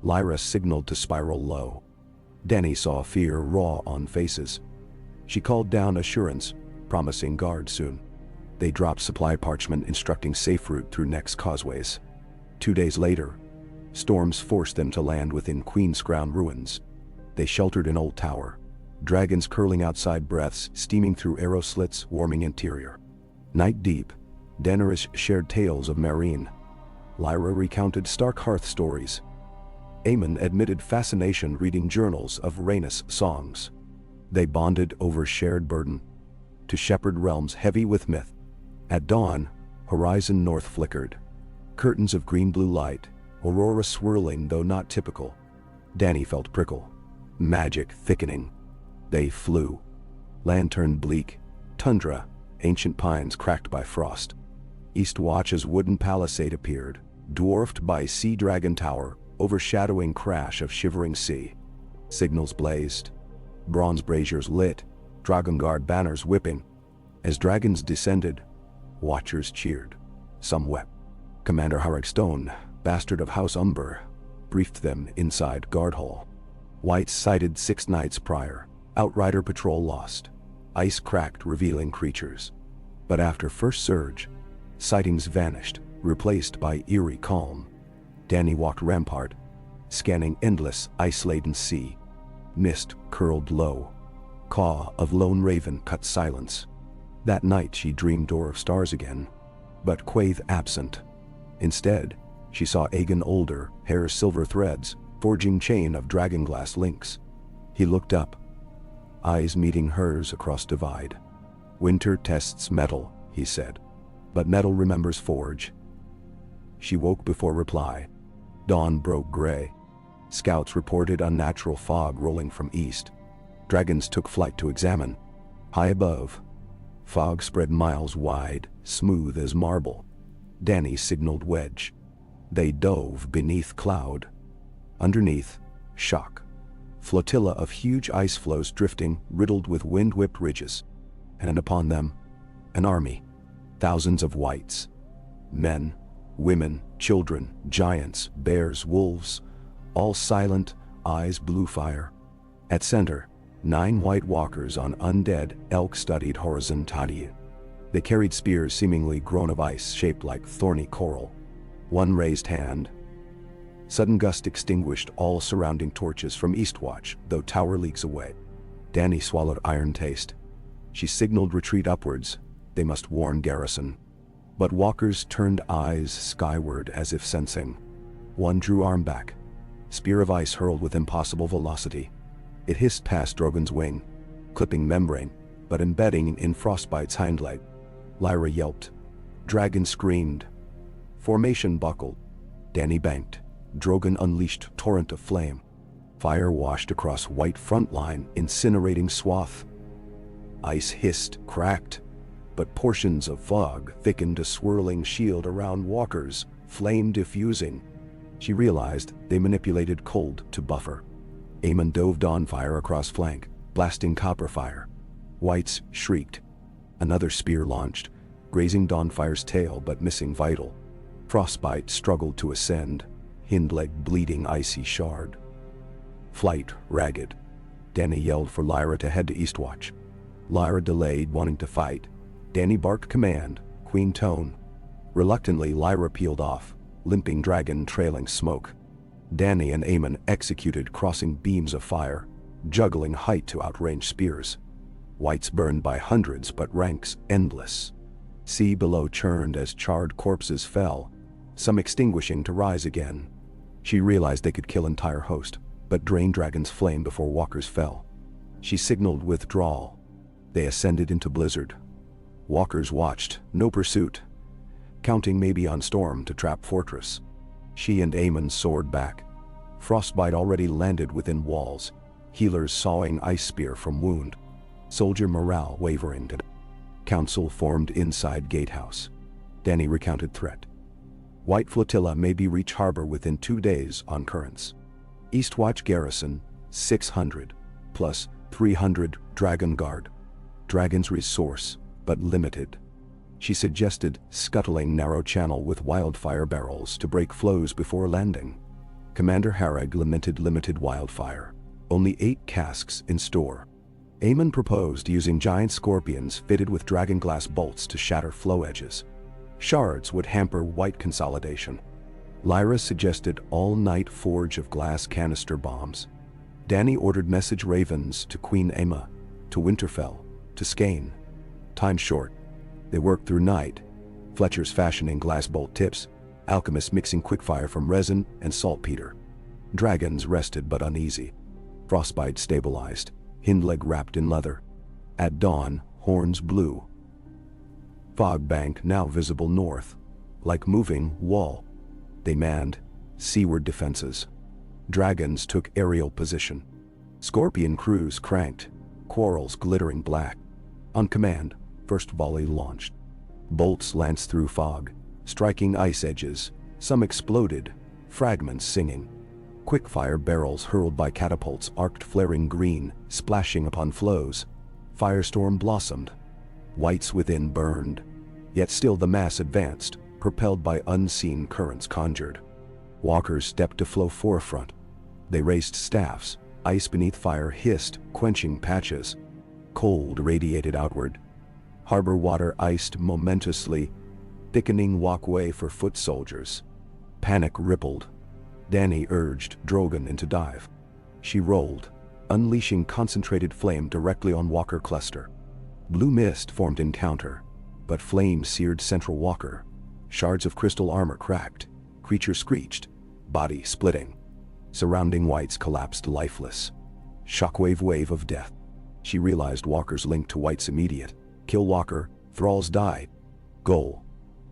Lyra signaled to spiral low. Dany saw fear raw on faces. She called down assurance, promising guard soon. They dropped supply parchment instructing safe route through next causeways. 2 days later, storms forced them to land within Queen's Crown ruins. They sheltered an old tower, dragons curling outside breaths steaming through arrow slits warming interior. Night deep, Daenerys shared tales of Meereen. Lyra recounted stark hearth stories. Aemon admitted fascination reading journals of Rhaenys songs. They bonded over shared burden, to shepherd realms heavy with myth. At dawn, horizon north flickered. Curtains of green-blue light, aurora swirling though not typical. Dany felt prickle, magic thickening. They flew. Land turned bleak, tundra, ancient pines cracked by frost. Eastwatch's wooden palisade appeared, dwarfed by Sea Dragon Tower, overshadowing crash of shivering sea. Signals blazed. Bronze braziers lit, Drakengard banners whipping. As dragons descended, watchers cheered. Some wept. Commander Harrick Stone, bastard of House Umber, briefed them inside guard hall. Whites sighted 6 nights prior, outrider patrol lost. Ice cracked revealing creatures. But after first surge, sightings vanished, replaced by eerie calm. Dany walked rampart, scanning endless ice-laden sea. Mist curled low. Caw of lone raven cut silence. That night she dreamed Door of Stars again, but Quaithe absent. Instead, she saw Aegon older, hair silver threads, forging chain of dragonglass links. He looked up, eyes meeting hers across divide. Winter tests metal, he said, but metal remembers forge. She woke before reply. Dawn broke gray. Scouts reported unnatural fog rolling from east. Dragons took flight to examine. High above, fog spread miles wide, smooth as marble. Dany signaled wedge. They dove beneath cloud. Underneath, shock. Flotilla of huge ice floes drifting, riddled with wind-whipped ridges. And upon them, an army. Thousands of whites. Men, women, children, giants, bears, wolves, all silent, eyes blue fire. At center, 9 white walkers on undead, elk-studded horizontally. They carried spears seemingly grown of ice shaped like thorny coral. One raised hand. Sudden gust extinguished all surrounding torches from Eastwatch, though tower leagues away. Dany swallowed iron taste. She signaled retreat upwards. They must warn garrison. But walkers turned eyes skyward as if sensing. One drew arm back. Spear of ice hurled with impossible velocity. It hissed past Drogon's wing, clipping membrane, but embedding in Frostbite's hind leg. Lyra yelped. Dragon screamed. Formation buckled. Dany banked. Drogon unleashed torrent of flame. Fire washed across white front line, incinerating swath. Ice hissed, cracked, but portions of fog thickened a swirling shield around walkers, flame diffusing. She realized they manipulated cold to buffer. Aemon dove Dawnfire across flank, blasting copper fire. Whites shrieked. Another spear launched, grazing Dawnfire's tail but missing vital. Frostbite struggled to ascend, hind leg bleeding icy shard. Flight ragged. Dany yelled for Lyra to head to Eastwatch. Lyra delayed, wanting to fight. Dany barked command, queen tone. Reluctantly, Lyra peeled off, limping dragon trailing smoke. Dany and Aemon executed crossing beams of fire, juggling height to outrange spears. Whites burned by hundreds, but ranks endless. Sea below churned as charred corpses fell, some extinguishing to rise again. She realized they could kill entire host, but drain dragons flame before walkers fell. She signaled withdrawal. They ascended into blizzard. Walkers watched, no pursuit, counting maybe on storm to trap fortress. She and Aemon soared back. Frostbite already landed within walls, healers sawing ice spear from wound. Soldier morale wavering. Council formed inside gatehouse. Dany recounted threat. White flotilla may be reach harbor within 2 days on currents. Eastwatch garrison, 600, plus 300 dragon guard. Dragon's resource, but limited. She suggested scuttling narrow channel with wildfire barrels to break flows before landing. Commander Harag lamented limited wildfire. Only 8 casks in store. Aemon proposed using giant scorpions fitted with dragon glass bolts to shatter flow edges. Shards would hamper white consolidation. Lyra suggested all-night forge of glass canister bombs. Dany ordered message ravens to Queen Aemma, to Winterfell, to Skane. Time short. They worked through night. Fletchers fashioning glass bolt tips, alchemists mixing quickfire from resin and saltpeter. Dragons rested but uneasy. Frostbite stabilized, hind leg wrapped in leather. At dawn, horns blew. Fog bank now visible north, like moving wall. They manned seaward defenses. Dragons took aerial position. Scorpion crews cranked, quarrels glittering black. On command, first volley launched. Bolts lanced through fog, striking ice edges. Some exploded, fragments singing. Quickfire barrels hurled by catapults arced flaring green, splashing upon flows. Firestorm blossomed. Whites within burned. Yet still the mass advanced, propelled by unseen currents conjured. Walkers stepped to flow forefront. They raised staffs. Ice beneath fire hissed, quenching patches. Cold radiated outward. Harbor water iced momentously, thickening walkway for foot soldiers. Panic rippled. Dany urged Drogon into dive. She rolled, unleashing concentrated flame directly on Walker cluster. Blue mist formed in counter, but flame seared central Walker. Shards of crystal armor cracked, creature screeched, body splitting. Surrounding whites collapsed lifeless. Shockwave wave of death. She realized Walker's link to whites immediate. Kill Walker, thralls die. Goal.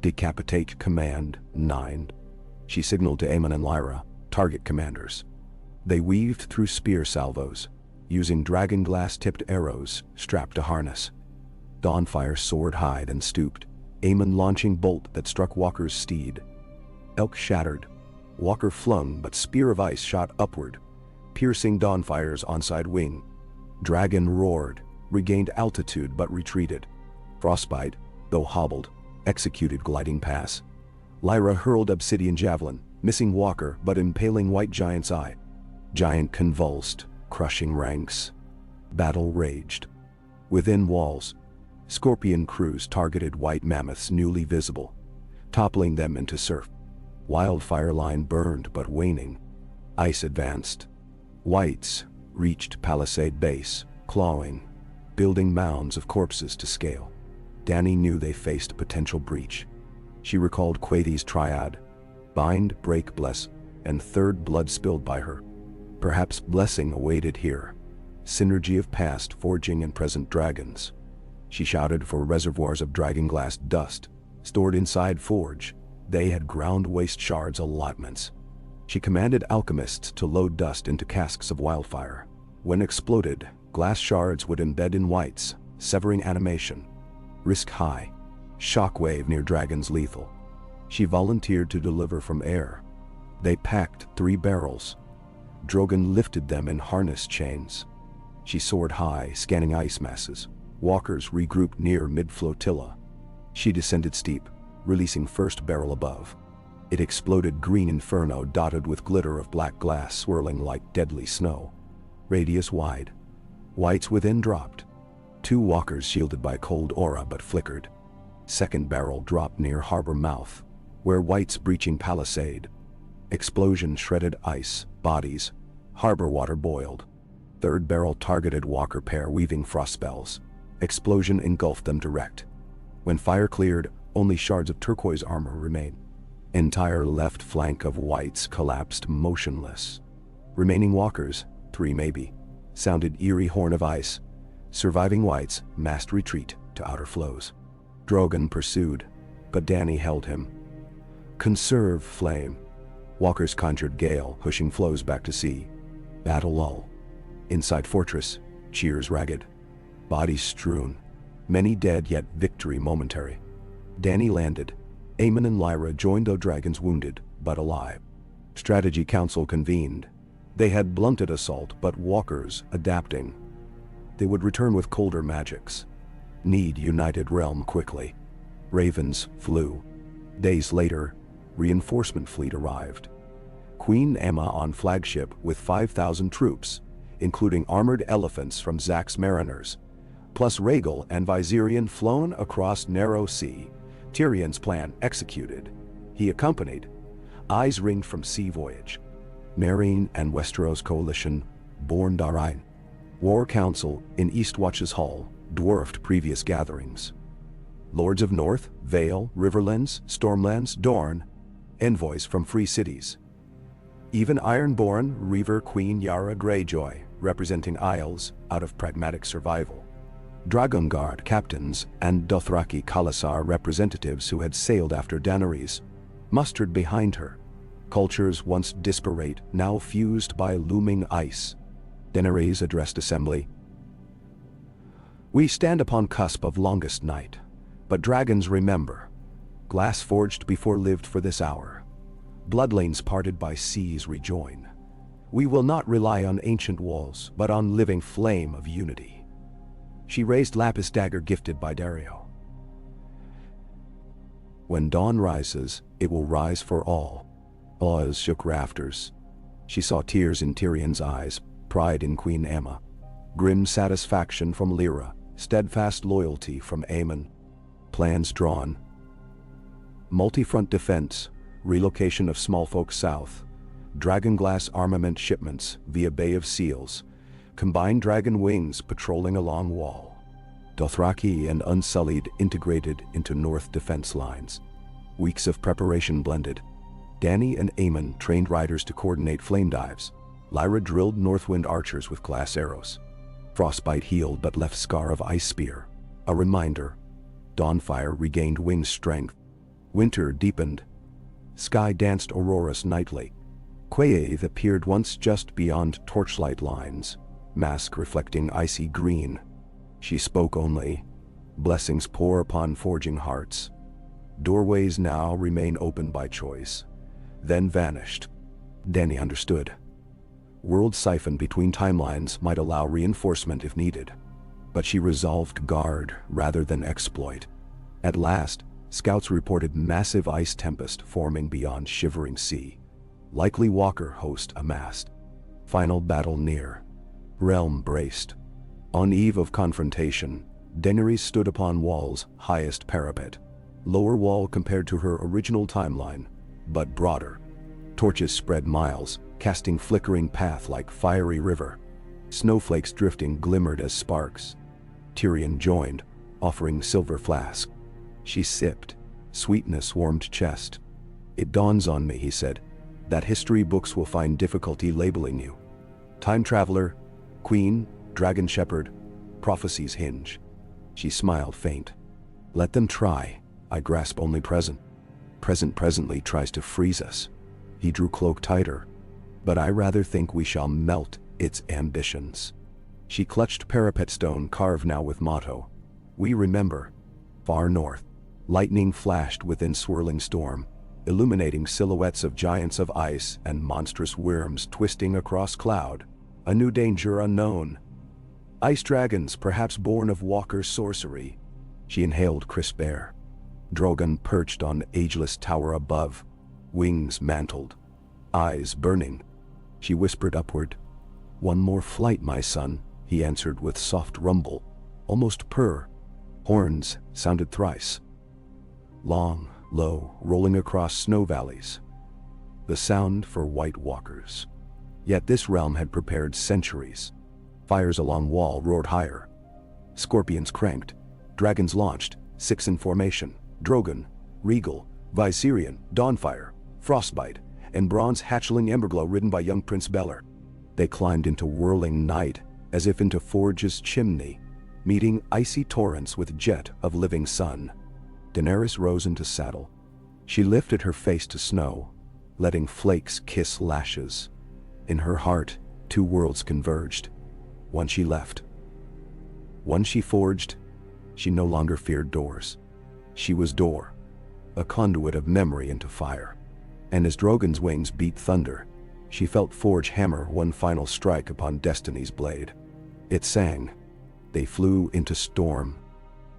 Decapitate command 9. She signaled to Aemon and Lyra, target commanders. They weaved through spear salvos, using dragon glass-tipped arrows strapped to harness. Dawnfire soared high then stooped, Aemon launching bolt that struck Walker's steed. Elk shattered. Walker flung, but spear of ice shot upward, piercing Dawnfire's onside wing. Dragon roared, regained altitude but retreated. Frostbite, though hobbled, executed gliding pass. Lyra hurled obsidian javelin, missing Walker but impaling white giant's eye. Giant convulsed, crushing ranks. Battle raged. Within walls, scorpion crews targeted white mammoths newly visible, toppling them into surf. Wildfire line burned but waning. Ice advanced. Whites reached palisade base, clawing, building mounds of corpses to scale. Dany knew they faced potential breach. She recalled Quaithe's triad: bind, break, bless, and third blood spilled by her. Perhaps blessing awaited here. Synergy of past, forging, and present dragons. She shouted for reservoirs of dragonglass dust, stored inside forge. They had ground waste shards allotments. She commanded alchemists to load dust into casks of wildfire. When exploded, glass shards would embed in whites, severing animation. Risk high. Shockwave near dragons lethal. She volunteered to deliver from air. They packed 3 barrels. Drogon lifted them in harness chains. She soared high, scanning ice masses. Walkers regrouped near mid-flotilla. She descended steep, releasing first barrel above. It exploded green inferno dotted with glitter of black glass swirling like deadly snow. Radius wide. Whites within dropped. 2 walkers shielded by cold aura but flickered. Second barrel dropped near harbor mouth, where whites breaching palisade. Explosion shredded ice, bodies. Harbor water boiled. Third barrel targeted walker pair weaving frost spells. Explosion engulfed them direct. When fire cleared, only shards of turquoise armor remained. Entire left flank of whites collapsed motionless. Remaining walkers, 3 maybe, sounded eerie horn of ice. Surviving whites massed retreat to outer flows. Drogon pursued, but Dany held him. Conserve flame. Walkers conjured gale, pushing flows back to sea. Battle lull. Inside fortress, cheers ragged. Bodies strewn. Many dead, yet victory momentary. Dany landed, Aemon and Lyra joined the dragons wounded, but alive. Strategy Council convened. They had blunted assault, but walkers adapting. They would return with colder magics. Need united realm quickly. Ravens flew. Days later, reinforcement fleet arrived. Queen Aemma on flagship with 5,000 troops, including armored elephants from Zack's mariners, plus Rhaegal and Viserion flown across narrow sea. Tyrion's plan executed. He accompanied. Eyes ringed from sea voyage. Meereen and Westeros coalition, born Darine. War Council in Eastwatch's Hall, dwarfed previous gatherings. Lords of North, Vale, Riverlands, Stormlands, Dorne, envoys from free cities. Even Ironborn Reaver Queen Yara Greyjoy, representing Isles, out of pragmatic survival. Dragonguard captains and Dothraki Khalasar representatives who had sailed after Daenerys, mustered behind her. Cultures once disparate, now fused by looming ice. Daenerys addressed assembly. We stand upon cusp of longest night, but dragons remember. Glass forged before lived for this hour. Bloodlanes parted by seas rejoin. We will not rely on ancient walls, but on living flame of unity. She raised lapis dagger gifted by Dario. When dawn rises, it will rise for all. Oz shook rafters. She saw tears in Tyrion's eyes, pride in Queen Aemma, grim satisfaction from Lyra, steadfast loyalty from Aemon. Plans drawn. Multi-front defense, relocation of smallfolk south, dragonglass armament shipments via Bay of Seals, combined dragon wings patrolling along wall. Dothraki and Unsullied integrated into north defense lines. Weeks of preparation blended. Dany and Aemon trained riders to coordinate flame dives. Lyra drilled Northwind archers with glass arrows. Frostbite healed but left scar of ice spear. A reminder. Dawnfire regained wing strength. Winter deepened. Sky danced auroras nightly. Quaithe appeared once just beyond torchlight lines, mask reflecting icy green. She spoke only. Blessings pour upon forging hearts. Doorways now remain open by choice. Then vanished. Dany understood. World siphon between timelines might allow reinforcement if needed. But she resolved guard rather than exploit. At last, scouts reported massive ice tempest forming beyond Shivering Sea. Likely Walker host amassed. Final battle near. Realm braced. On eve of confrontation, Daenerys stood upon wall's highest parapet. Lower wall compared to her original timeline, but broader. Torches spread miles, casting flickering path like fiery river. Snowflakes drifting glimmered as sparks. Tyrion joined, offering silver flask. She sipped. Sweetness warmed chest. It dawns on me, he said, that history books will find difficulty labeling you. Time traveler, queen, dragon shepherd, prophecies hinge. She smiled faint. Let them try. I grasp only present. Present presently tries to freeze us. He drew cloak tighter. But I rather think we shall melt its ambitions. She clutched parapet stone carved now with motto. We remember. Far north. Lightning flashed within swirling storm, illuminating silhouettes of giants of ice and monstrous worms twisting across cloud. A new danger unknown. Ice dragons, perhaps born of Walker's sorcery. She inhaled crisp air. Drogon perched on ageless tower above, wings mantled, eyes burning. She whispered upward. One more flight, my son, he answered with soft rumble, almost purr. Horns sounded thrice. Long, low, rolling across snow valleys. The sound for white walkers. Yet this realm had prepared centuries. Fires along wall roared higher. Scorpions cranked. Dragons launched, 6 in formation. Drogon, Rhaegal, Viserion, Dawnfire, Frostbite, and bronze hatchling Emberglow ridden by young Prince Beller. They climbed into whirling night, as if into Forge's chimney, meeting icy torrents with jet of living sun. Daenerys rose into saddle. She lifted her face to snow, letting flakes kiss lashes. In her heart, 2 worlds converged. One she left. One she forged. She no longer feared doors. She was door. a conduit of memory into fire. And as Drogon's wings beat thunder, she felt Forge hammer one final strike upon Destiny's blade. It sang. They flew into storm,